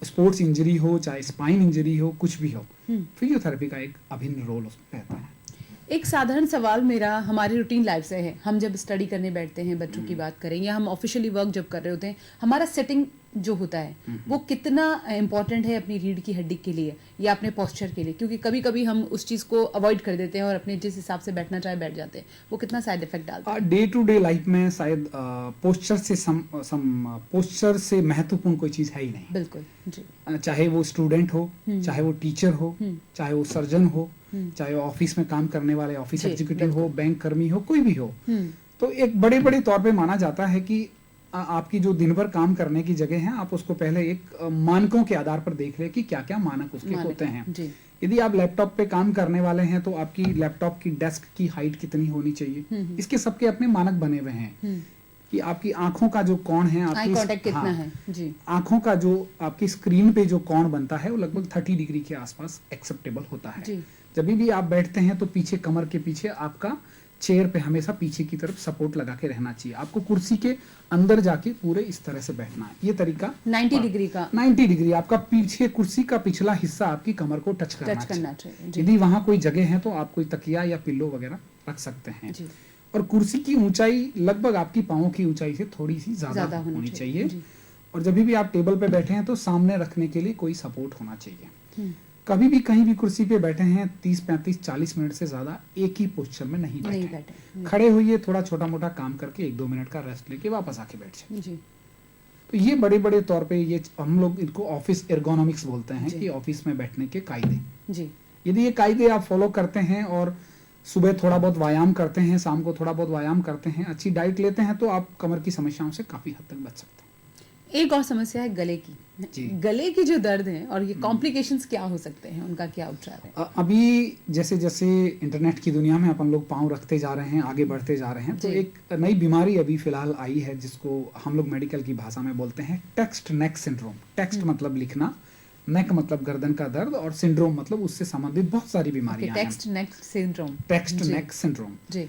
[SPEAKER 2] स्पोर्ट्स इंजरी हो, चाहे स्पाइन इंजरी हो, कुछ भी हो, फिजियोथेरेपी का एक अभिन्न रोल उसमें रहता है।
[SPEAKER 1] एक साधारण सवाल मेरा हमारे रूटीन लाइफ से है, हम जब स्टडी करने बैठते हैं, बच्चों की बात करें या हम ऑफिशियली वर्क जब कर रहे होते हैं, हमारा सेटिंग जो होता है वो कितना इम्पोर्टेंट है अपनी रीढ़ की हड्डी के लिए या अपने पोस्चर के लिए? क्योंकि कभी कभी हम उस चीज को अवॉइड कर देते हैं और अपने जिस हिसाब से बैठना चाहे बैठ जाते हैं, वो कितना साइड इफेक्ट डालता है?
[SPEAKER 2] डे टू डे लाइफ में शायद पोस्चर से महत्वपूर्ण कोई चीज है ही नहीं।
[SPEAKER 1] बिल्कुल जी।
[SPEAKER 2] चाहे वो स्टूडेंट हो, चाहे वो टीचर हो, चाहे वो सर्जन हो, चाहे वो ऑफिस में काम करने वाले ऑफिस एग्जीक्यूटिव हो, बैंक कर्मी हो, कोई भी हो, तो एक बड़े बड़े तौर पे माना जाता है कि आपकी जो दिन भर काम करने की जगह है, आप उसको पहले एक मानकों के आधार पर देख ले कि क्या क्या मानक उसके होते हैं।
[SPEAKER 1] जी।
[SPEAKER 2] यदि आप लैपटॉप पे काम करने वाले हैं तो आपकी लैपटॉप की डेस्क की हाइट कितनी होनी चाहिए, इसके सबके अपने मानक बने हुए हैं। कि आपकी आंखों का जो कोण है,
[SPEAKER 1] आई कांटेक्ट कितना है। जी।
[SPEAKER 2] आंखों का जो आपकी स्क्रीन पे जो कोण बनता है वो लगभग 30 डिग्री के आसपास एक्सेप्टेबल होता है।
[SPEAKER 1] जी।
[SPEAKER 2] जब भी आप बैठते हैं तो पीछे कमर के पीछे आपका चेयर पे हमेशा पीछे की तरफ सपोर्ट लगा के रहना चाहिए। आपको कुर्सी के अंदर जाके पूरे इस तरह से बैठना है। ये तरीका
[SPEAKER 1] 90 डिग्री का
[SPEAKER 2] 90 डिग्री आपका पीछे कुर्सी का पिछला हिस्सा आपकी कमर को टच करना चाहिए। यदि वहां कोई जगह है तो आप कोई तकिया या पिल्लो वगैरह रख सकते हैं।
[SPEAKER 1] जी।
[SPEAKER 2] और कुर्सी की ऊंचाई लगभग आपकी पांवों की ऊंचाई से थोड़ी सी ज्यादा होनी चाहिए। और जब भी आप टेबल पे बैठे हैं तो सामने रखने के लिए कोई सपोर्ट होना चाहिए। कभी भी कहीं भी कुर्सी पे बैठे हैं 30, 35, 40 मिनट से ज्यादा एक ही पोस्चर में नहीं बैठे। खड़े होइए, थोड़ा छोटा मोटा काम करके 1-2 मिनट का रेस्ट लेके वापस आके बैठ जाइए। तो ये बड़े बड़े तौर पे ये हम लोग इनको ऑफिस एर्गोनॉमिक्स बोलते हैं कि ऑफिस में बैठने के कायदे।
[SPEAKER 1] जी।
[SPEAKER 2] यदि ये कायदे आप फॉलो करते हैं और सुबह थोड़ा बहुत व्यायाम करते हैं, शाम को थोड़ा बहुत व्यायाम करते हैं, अच्छी डाइट लेते हैं तो आप कमर की समस्याओं से काफी हद तक बच सकते हैं।
[SPEAKER 1] एक और समस्या है गले की।
[SPEAKER 2] जी।
[SPEAKER 1] गले की जो दर्द है और ये कॉम्प्लिकेशंस क्या हो सकते हैं, उनका क्या उपचार है?
[SPEAKER 2] अभी जैसे जैसे इंटरनेट की दुनिया में अपन लोग पांव रखते जा रहे हैं, आगे बढ़ते जा रहे हैं, तो एक नई बीमारी अभी फिलहाल आई है जिसको हम लोग मेडिकल की भाषा में बोलते हैं टेक्स्ट नेक सिंड्रोम। टेक्स्ट मतलब लिखना, नेक मतलब गर्दन का दर्द, और सिंड्रोम मतलब उससे संबंधित बहुत सारी बीमारियां हैं।
[SPEAKER 1] टेक्स्ट नेक सिंड्रोम।
[SPEAKER 2] टेक्स्ट नेक सिंड्रोम।
[SPEAKER 1] जी।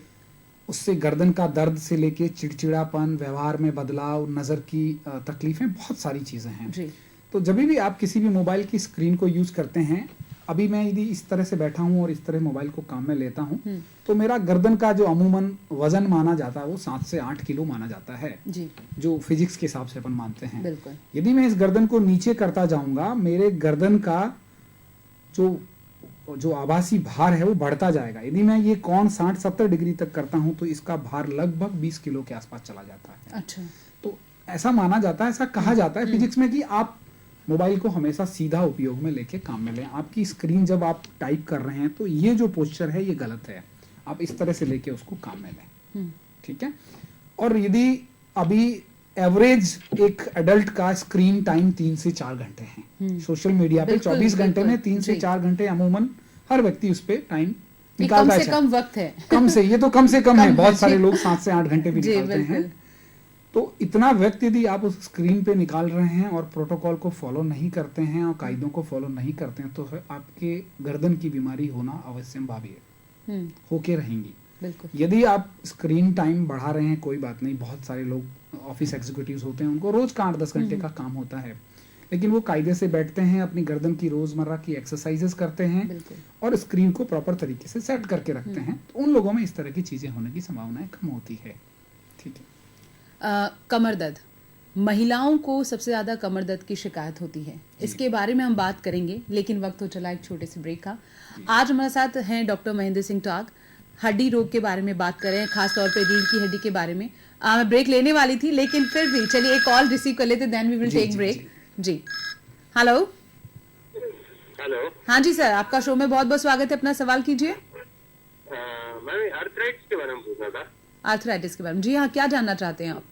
[SPEAKER 2] उससे गर्दन का दर्द से लेके चिड़चिड़ापन, व्यवहार में बदलाव, नजर की तकलीफें, बहुत सारी चीजें हैं।
[SPEAKER 1] जी।
[SPEAKER 2] तो जब भी आप किसी भी मोबाइल की स्क्रीन को यूज करते हैं, अभी मैं यदि इस तरह से बैठा हूं और इस तरह मोबाइल को काम में लेता हूं, तो मेरा गर्दन का जो अमूमन वजन माना जाता है वो 7 से 8 किलो माना जाता है।
[SPEAKER 1] जी।
[SPEAKER 2] जो फिजिक्स के हिसाब से अपन मानते हैं।
[SPEAKER 1] बिल्कुल।
[SPEAKER 2] यदि मैं इस गर्दन को नीचे करता जाऊंगा, मेरे गर्दन का जो आभासी भार है वो बढ़ता जाएगा। यदि मैं ये कोण 60-70 डिग्री तक करता हूं तो इसका भार लगभग 20 किलो के आसपास चला जाता है।
[SPEAKER 1] अच्छा।
[SPEAKER 2] तो ऐसा माना जाता है, ऐसा कहा जाता है फिजिक्स में कि आप मोबाइल को हमेशा सीधा उपयोग में लेके काम में लें। आपकी स्क्रीन जब आप टाइप कर रहे हैं तो ये जो पोस्चर है ये गलत है, आप इस तरह से लेके उसको काम में लें। ठीक है। और यदि अभी एवरेज एक एडल्ट का स्क्रीन टाइम 3 से 4 घंटे है। सोशल मीडिया पे 24 घंटे में 3 से 4 घंटे अमूमन हर व्यक्ति उस पे टाइम निकालता है।
[SPEAKER 1] कम से कम वक्त है।
[SPEAKER 2] कम से, ये तो कम से कम है। बहुत सारे लोग 7 से 8 घंटे भी निकालते हैं। तो इतना वक्त यदि आप उस स्क्रीन पे निकाल रहे हैं और प्रोटोकॉल को फॉलो नहीं करते हैं और कायदों को फॉलो नहीं करते हैं, तो फिर आपके गर्दन की बीमारी होना अवश्य भावी है, होके रहेंगी।
[SPEAKER 1] बिल्कुल।
[SPEAKER 2] यदि आप स्क्रीन टाइम बढ़ा रहे हैं, कोई बात नहीं, बहुत सारे लोग ऑफिस एग्जीक्यूटिव्स होते हैं, उनको रोज का 8-10 घंटे का काम होता है, लेकिन वो कायदे से बैठते हैं, अपनी गर्दन की रोजमर्रा की एक्सरसाइजेस करते हैं और स्क्रीन को प्रॉपर तरीके से सेट करके रखते हैं, तो उन लोगों में इस तरह की चीजें होने की संभावनाएं कम होती है। ठीक है।
[SPEAKER 1] कमर दर्द, महिलाओं को सबसे ज्यादा कमर दर्द की शिकायत होती है, इसके बारे में हम बात करेंगे, लेकिन वक्त हो चला एक छोटे से ब्रेक का। आज हमारे साथ हैं डॉक्टर महेंद्र सिंह टाग, हड्डी रोग के बारे में बात कर रहे हैं, खासतौर पे रीढ़ की हड्डी के बारे में। मैं ब्रेक लेने वाली थी, लेकिन फिर भी चलिए एक कॉल रिसीव कर लेते, then we will take break. जी। हेलो।
[SPEAKER 3] हेलो।
[SPEAKER 1] हाँ जी सर, आपका शो में बहुत बहुत स्वागत है, अपना सवाल कीजिए।
[SPEAKER 3] मैं आर्थराइटिस के बारे में पूछना था।
[SPEAKER 1] आर्थराइटिस के बारे में, जी हाँ, क्या जानना चाहते हैं आप?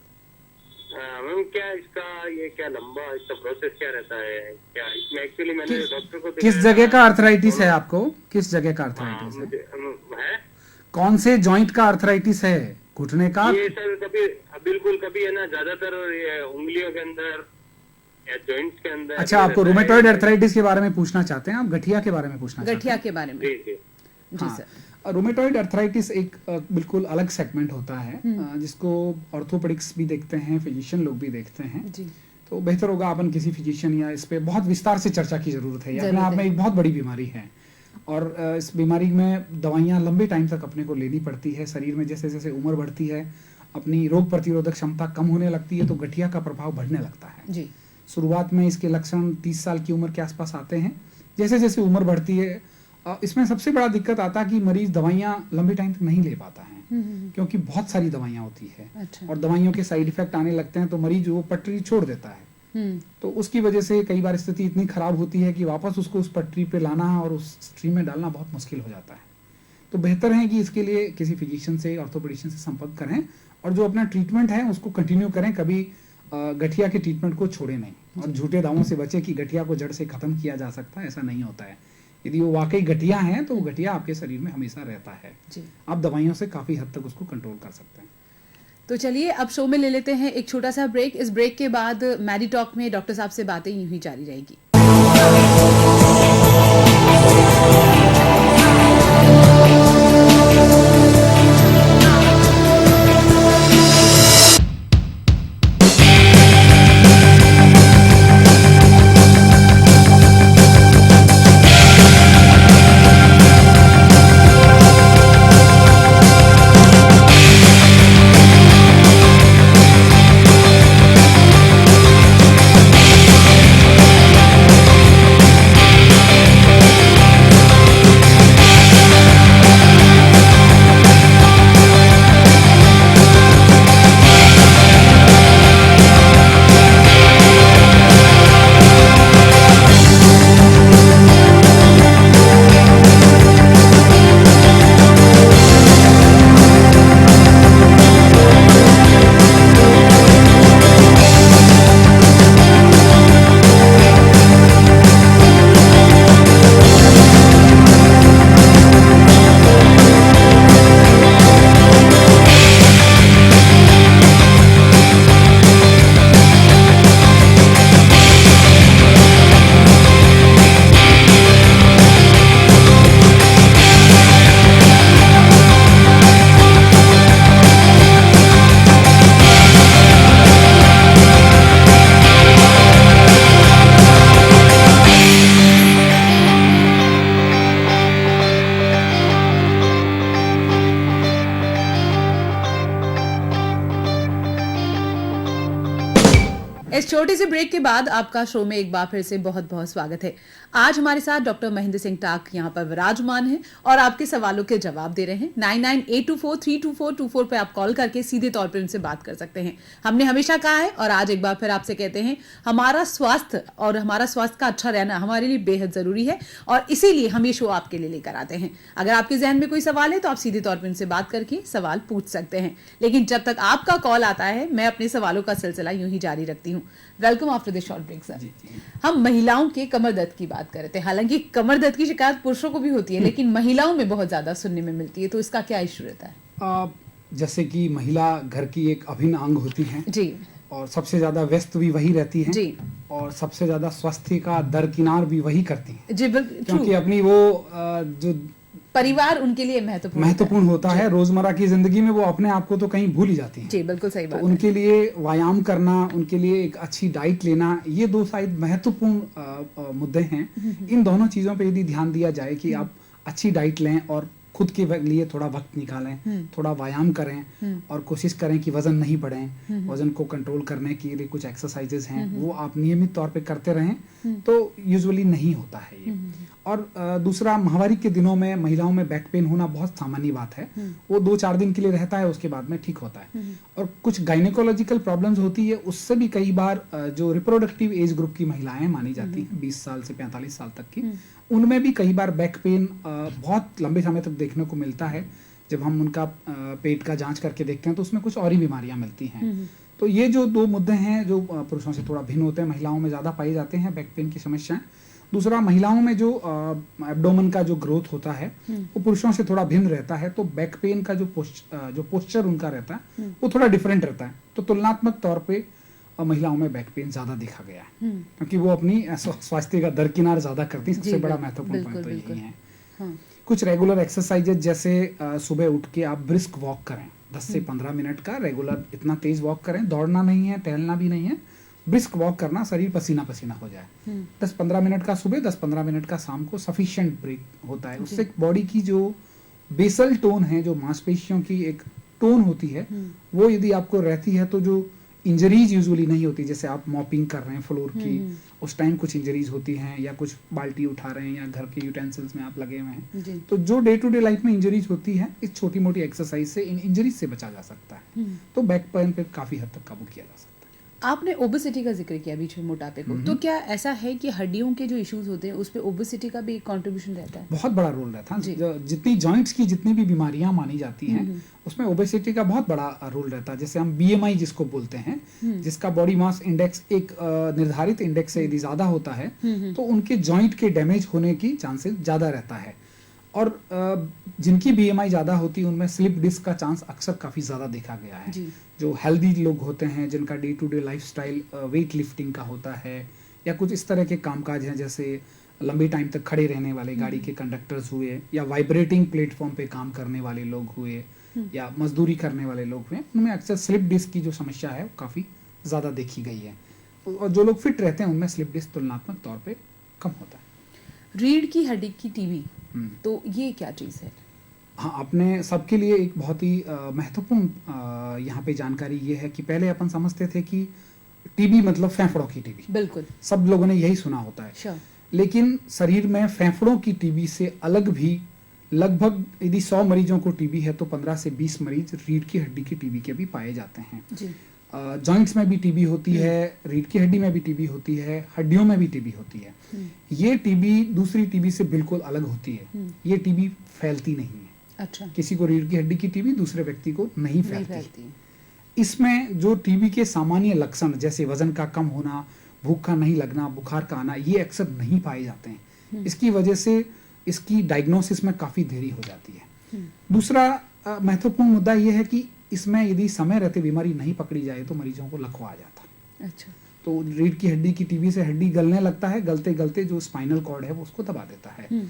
[SPEAKER 3] मैम क्या इसका लंबा इसका प्रोसेस क्या रहता है? क्या इसमें एक्चुअली मैंने डॉक्टर को
[SPEAKER 2] किस जगह का आर्थराइटिस है आपको? किस जगह का आर्थराइटिस
[SPEAKER 3] है?
[SPEAKER 2] कौन से जॉइंट का आर्थराइटिस है? घुटने का?
[SPEAKER 3] ये सर कभी है ना, ज्यादातर उंगलियों के अंदर या जॉइंट्स के अंदर।
[SPEAKER 2] अच्छा, आपको रूमेटॉइड आर्थराइटिस के बारे में पूछना चाहते हैं आप? गठिया के बारे में पूछना चाहते हैं?
[SPEAKER 1] गठिया के बारे में।
[SPEAKER 2] जी सर। रूमेटॉइड आर्थराइटिस एक बिल्कुल अलग सेगमेंट होता है, जिसको ऑर्थोपेडिक्स भी देखते हैं, फिजिशियन लोग भी देखते हैं। जी। तो बेहतर होगा अपन किसी फिजिशियन या इस पे बहुत विस्तार से चर्चा की जरूरत है। अपने आप में एक बहुत बड़ी बीमारी है और इस बीमारी में दवाइयाँ लंबे टाइम तक अपने को लेनी पड़ती है। शरीर में जैसे जैसे उम्र बढ़ती है, अपनी रोग प्रतिरोधक क्षमता कम होने लगती है, तो गठिया का प्रभाव बढ़ने लगता है। जी। शुरुआत में इसके लक्षण 30 साल की उम्र के आसपास आते हैं। जैसे जैसे उम्र बढ़ती है, इसमें सबसे बड़ा दिक्कत आता है कि मरीज दवाइयाँ लंबे टाइम तक नहीं ले पाता है, क्योंकि बहुत सारी दवाइयाँ होती है। अच्छा। और दवाइयों के साइड इफेक्ट आने लगते हैं, तो मरीज वो पटरी छोड़ देता है। तो उसकी वजह से कई बार स्थिति इतनी खराब होती है कि वापस उसको उस पटरी पे लाना और उस स्ट्रीम में डालना बहुत मुश्किल हो जाता है। तो बेहतर है कि इसके लिए किसी फिजिशियन से, ऑर्थोपेडिशियन से संपर्क करें और जो अपना ट्रीटमेंट है उसको कंटिन्यू करें, कभी गठिया के ट्रीटमेंट को छोड़े नहीं। और झूठे दावों से बचे कि गठिया को जड़ से खत्म किया जा सकता है, ऐसा नहीं होता है। यदि वो वाकई गठिया है तो वो गठिया आपके शरीर में हमेशा रहता है
[SPEAKER 1] जी।
[SPEAKER 2] आप दवाइयों से काफी हद तक उसको कंट्रोल कर सकते हैं।
[SPEAKER 1] तो चलिए अब शो में ले लेते हैं एक छोटा सा ब्रेक। इस ब्रेक के बाद मैडी टॉक में डॉक्टर साहब से बातें यूं ही जारी रहेगी। इस छोटे से ब्रेक के बाद आपका शो में एक बार फिर से बहुत बहुत स्वागत है। आज हमारे साथ डॉक्टर महेंद्र सिंह टाक यहाँ पर विराजमान हैं और आपके सवालों के जवाब दे रहे हैं। 9982432424 पे आप कॉल करके सीधे तौर पर उनसे बात कर सकते हैं। हमने हमेशा कहा है और आज एक बार फिर आपसे कहते हैं, हमारा स्वास्थ्य और हमारा स्वास्थ्य का अच्छा रहना हमारे लिए बेहद जरूरी है और इसीलिए हम ये शो आपके लिए लेकर आते हैं। अगर आपके जहन में कोई सवाल है तो आप सीधे तौर पर उनसे बात करके सवाल पूछ सकते हैं, लेकिन जब तक आपका कॉल आता है मैं अपने सवालों का सिलसिला यूं ही जारी रखती हूँ। Welcome after the short break sir. हम महिलाओं के कमर दर्द की बात कर रहे थे। हालांकि कमर दर्द की शिकायत पुरुषों को भी होती है, लेकिन महिलाओं में बहुत ज्यादा सुनने में मिलती है, तो इसका क्या इशू रहता है?
[SPEAKER 2] जैसे कि महिला घर की एक अभिन्न अंग होती है
[SPEAKER 1] जी,
[SPEAKER 2] और सबसे ज्यादा व्यस्त भी वही रहती है
[SPEAKER 1] जी,
[SPEAKER 2] और सबसे ज्यादा स्वास्थ्य का दरकिनार भी वही करती है।
[SPEAKER 1] जी बिल्कुल,
[SPEAKER 2] क्योंकि अपनी वो जो
[SPEAKER 1] परिवार उनके लिए महत्वपूर्ण
[SPEAKER 2] होता है, रोजमर्रा की जिंदगी में वो अपने आप को तो कहीं भूल ही जाती है।
[SPEAKER 1] जी बिल्कुल सही बात
[SPEAKER 2] तो उनके लिए व्यायाम करना, उनके लिए एक अच्छी डाइट लेना, ये दो शायद महत्वपूर्ण मुद्दे हैं। इन दोनों चीजों पे यदि ध्यान दिया जाए कि आप अच्छी डाइट लें और खुद के लिए थोड़ा वक्त निकालें, थोड़ा व्यायाम करें और कोशिश करें कि वजन नहीं बढ़े, वजन को कंट्रोल करने के लिए कुछ एक्सरसाइजेस हैं वो आप नियमित तौर पे करते रहें तो यूजुअली नहीं होता है ये। और दूसरा, माहवारी के दिनों में महिलाओं में बैक पेन होना बहुत सामान्य बात है। वो 2-4 दिन के लिए रहता है, उसके बाद में ठीक होता है। और कुछ गायनेकोलॉजिकल प्रॉब्लम्स होती है, उससे भी कई बार जो रिप्रोडक्टिव एज ग्रुप की महिलाएं मानी जाती हैं 20 साल से 45 साल तक की, उनमें भी कई बार बैक पेन बहुत लंबे समय तक देखने को मिलता है। जब हम उनका पेट का जांच करके देखते हैं तो उसमें कुछ और ही बीमारियां मिलती हैं। तो ये जो दो मुद्दे हैं जो पुरुषों से थोड़ा भिन्न होते हैं, महिलाओं में ज्यादा पाई जाते हैं बैक पेन की समस्याएं। दूसरा, महिलाओं में जो एब्डोमेन का जो ग्रोथ होता है वो पुरुषों से थोड़ा भिन्न रहता है, तो बैक पेन का जो पोस्चर उनका रहता है वो थोड़ा डिफरेंट रहता है। तो तुलनात्मक तौर पे महिलाओं में बैक पेन ज्यादा देखा गया है, क्योंकि वो अपनी स्वास्थ्य का दरकिनार ज्यादा करती है। सबसे बड़ा महत्वपूर्ण पॉइंट तो यही है। हाँ। कुछ रेगुलर एक्सरसाइजेज, जैसे सुबह उठ के आप ब्रिस्क वॉक करें 10 से 15 मिनट का रेगुलर, इतना तेज वॉक करें, दौड़ना नहीं है, टहलना भी नहीं है, ब्रिस्क वॉक करना, शरीर पसीना पसीना हो जाए। 10-15 मिनट का सुबह, 10-15 मिनट का शाम को सफिशिएंट ब्रेक होता है। उससे बॉडी की जो बेसल टोन है, जो मांसपेशियों की एक टोन होती है, वो यदि आपको रहती है तो जो इंजरीज यूजुअली नहीं होती, जैसे आप मॉपिंग कर रहे हैं फ्लोर की, उस टाइम कुछ इंजरीज होती हैं, या कुछ बाल्टी उठा रहे हैं या घर के यूटेंसिल्स में आप लगे हुए हैं, तो जो डे टू डे लाइफ में इंजरीज होती है, इस छोटी मोटी एक्सरसाइज से इन इंजरीज से बचा जा सकता है। तो बैक पेन पे काफी हद तक काबू किया जा सकता है।
[SPEAKER 1] आपने ओबेसिटी का जिक्र किया बीच में, मोटापे को, तो क्या ऐसा है कि हड्डियों के जो इश्यूज होते हैं उस पे ओबेसिटी का भी कंट्रीब्यूशन रहता है?
[SPEAKER 2] बहुत बड़ा रोल रहता
[SPEAKER 1] जी।
[SPEAKER 2] है। जितनी जॉइंट्स की जितनी भी बीमारियां मानी जाती हैं उसमें ओबेसिटी का बहुत बड़ा रोल रहता है। जैसे हम बीएमआई जिसको बोलते हैं, जिसका बॉडी मास इंडेक्स एक निर्धारित इंडेक्स से यदि ज्यादा होता है तो उनके जॉइंट के डैमेज होने की चांसेस ज्यादा रहता है। और जिनकी बीएमआई ज्यादा होती है उनमें स्लिप डिस्क का चांस अक्सर काफी ज्यादा देखा गया है।
[SPEAKER 1] जी।
[SPEAKER 2] जो हेल्दी लोग होते हैं, जिनका day to day lifestyle weight lifting का होता है या कुछ इस तरह के कामकाज हैं, जैसे लंबी टाइम तक खड़े रहने वाले गाड़ी के कंडक्टर्स हुए या वाइब्रेटिंग प्लेटफॉर्म पे काम करने वाले लोग हुए या मजदूरी करने वाले लोग हुए, उनमें अक्सर स्लिप डिस्क की जो समस्या है वो काफी ज्यादा देखी गई है। और जो लोग फिट रहते हैं उनमें स्लिप डिस्क तुलनात्मक तौर पे कम होता है।
[SPEAKER 1] रीढ़ की हड्डी की टीबी, तो ये क्या चीज है?
[SPEAKER 2] हाँ, अपने सबके लिए एक बहुत ही महत्वपूर्ण यहाँ पे जानकारी ये है कि पहले अपन समझते थे कि टीबी मतलब फेफड़ों की टीबी।
[SPEAKER 1] बिल्कुल,
[SPEAKER 2] सब लोगों ने यही सुना होता है।
[SPEAKER 1] श्योर।
[SPEAKER 2] लेकिन शरीर में फेफड़ों की टीबी से अलग भी लगभग यदि 100 मरीजों को टीबी है तो 15 से 20 मरीज रीढ़ की हड्डी की टीबी के भी पाए जाते हैं।
[SPEAKER 1] जी।
[SPEAKER 2] जॉइंट्स में भी टीबी होती है, रीढ़ की हड्डी में भी टीबी होती है, हड्डियों में भी टीबी होती है। ये टीबी दूसरी टीबी से बिल्कुल अलग होती है। ये टीबी फैलती नहीं है।
[SPEAKER 1] अच्छा।
[SPEAKER 2] किसी को रीढ़ की हड्डी की टीबी दूसरे व्यक्ति को नहीं
[SPEAKER 1] नहीं
[SPEAKER 2] फैलती।
[SPEAKER 1] फैलती।
[SPEAKER 2] इसमें जो टीबी के सामान्य लक्षण जैसे वजन का कम होना, भूख का नहीं लगना, बुखार का आना, ये अक्सर नहीं पाए जाते हैं। इसकी वजह से इसकी डायग्नोसिस में काफी देरी हो जाती है। दूसरा महत्वपूर्ण मुद्दा यह है कि इसमें यदि समय रहते बीमारी नहीं पकड़ी जाए तो मरीजों को लकवा आ जाता है।
[SPEAKER 1] अच्छा।
[SPEAKER 2] तो रीढ़ की हड्डी की टीबी से हड्डी गलने लगता है, गलते गलते जो स्पाइनल कॉर्ड है वो उसको दबा देता है।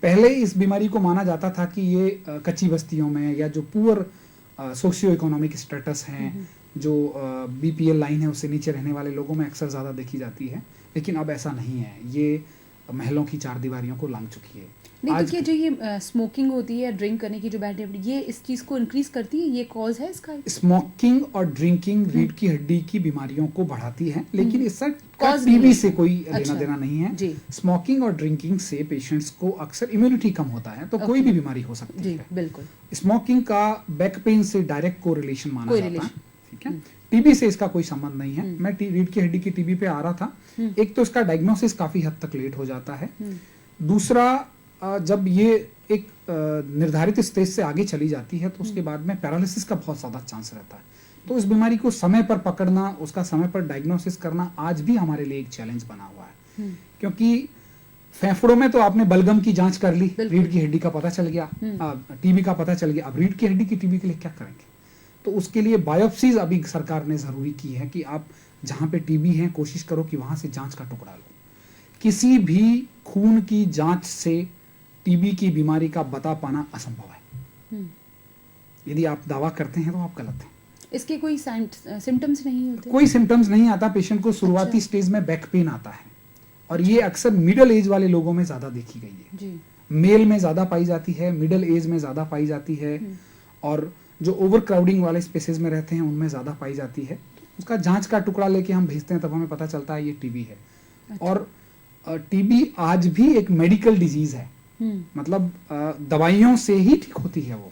[SPEAKER 2] पहले इस बीमारी को माना जाता था कि ये कच्ची बस्तियों में या जो पुअर सोशियो इकोनॉमिक स्टेटस हैं, जो बीपीएल लाइन है उससे नीचे रहने वाले लोगों में अक्सर ज़्यादा देखी जाती है। लेकिन अब ऐसा नहीं है, ये महलों की चार दीवारियों को लांघ चुकी है।
[SPEAKER 1] नहीं तो क्या जो ये स्मोकिंग होती है, ड्रिंक करने की जो बैड हैबिट, ये इस चीज को इंक्रीज करती है? ये कॉज है इसका?
[SPEAKER 2] स्मोकिंग और ड्रिंकिंग रीढ़ की हड्डी की बीमारियों को बढ़ाती है, लेकिन इसका
[SPEAKER 1] Cause
[SPEAKER 2] टीबी
[SPEAKER 1] नहीं
[SPEAKER 2] से
[SPEAKER 1] है।
[SPEAKER 2] कोई
[SPEAKER 1] अच्छा।
[SPEAKER 2] लेना देना नहीं है।
[SPEAKER 1] जी।
[SPEAKER 2] स्मोकिंग और ड्रिंकिंग से पेशेंट्स को अक्सर इम्यूनिटी कम होता है, तो कोई भी बीमारी हो सकती
[SPEAKER 1] जी,
[SPEAKER 2] है।
[SPEAKER 1] बिल्कुल।
[SPEAKER 2] स्मोकिंग का बैक पेन से डायरेक्ट कोरिलेशन माना जाता है।
[SPEAKER 1] Correlation।
[SPEAKER 2] ठीक है, टीबी से इसका कोई संबंध नहीं है। मैं रीढ़ की हड्डी की टीबी पे आ रहा था। एक तो इसका डायग्नोसिस काफी हद तक लेट हो जाता है। दूसरा, जब ये एक निर्धारित स्टेज से आगे चली जाती है तो उसके बाद में पैरालिसिस का बहुत ज्यादा चांस रहता है। तो इस बीमारी को समय पर पकड़ना, उसका समय पर डायग्नोसिस करना आज भी हमारे लिए एक चैलेंज बना हुआ है। क्योंकि फेफड़ों में तो आपने बलगम की जांच कर ली, रीढ़ की हड्डी का पता चल गया, टीबी का पता चल गया, अब रीढ़ की हड्डी की टीबी के लिए क्या करेंगे? तो उसके लिए बायोप्सीज अभी सरकार ने जरूरी की है कि आप जहां पे टीबी है कोशिश करो कि वहां से जांच का टुकड़ा लो। किसी भी खून की जांच से टीबी की बीमारी का बता पाना असंभव है। यदि आप दावा करते हैं तो आप गलत हैं।
[SPEAKER 1] इसके कोई सिम्टम्स नहीं होते?
[SPEAKER 2] कोई सिम्टम्स नहीं आता। पेशेंट को शुरुआती स्टेज में बैक पेन आता है और ये अक्सर मिडिल एज वाले लोगों में ज्यादा देखी गई है।
[SPEAKER 1] जी।
[SPEAKER 2] मेल में ज्यादा पाई जाती है, मिडिल एज में ज्यादा पाई जाती है, और जो ओवर क्राउडिंग वाले स्पेसेस में रहते हैं उनमें ज्यादा पाई जाती है। उसका जांच का टुकड़ा लेके हम भेजते हैं तब हमें पता चलता है ये टीबी है। और टीबी आज भी एक मेडिकल डिजीज है, मतलब दवाइयों से ही ठीक होती है वो।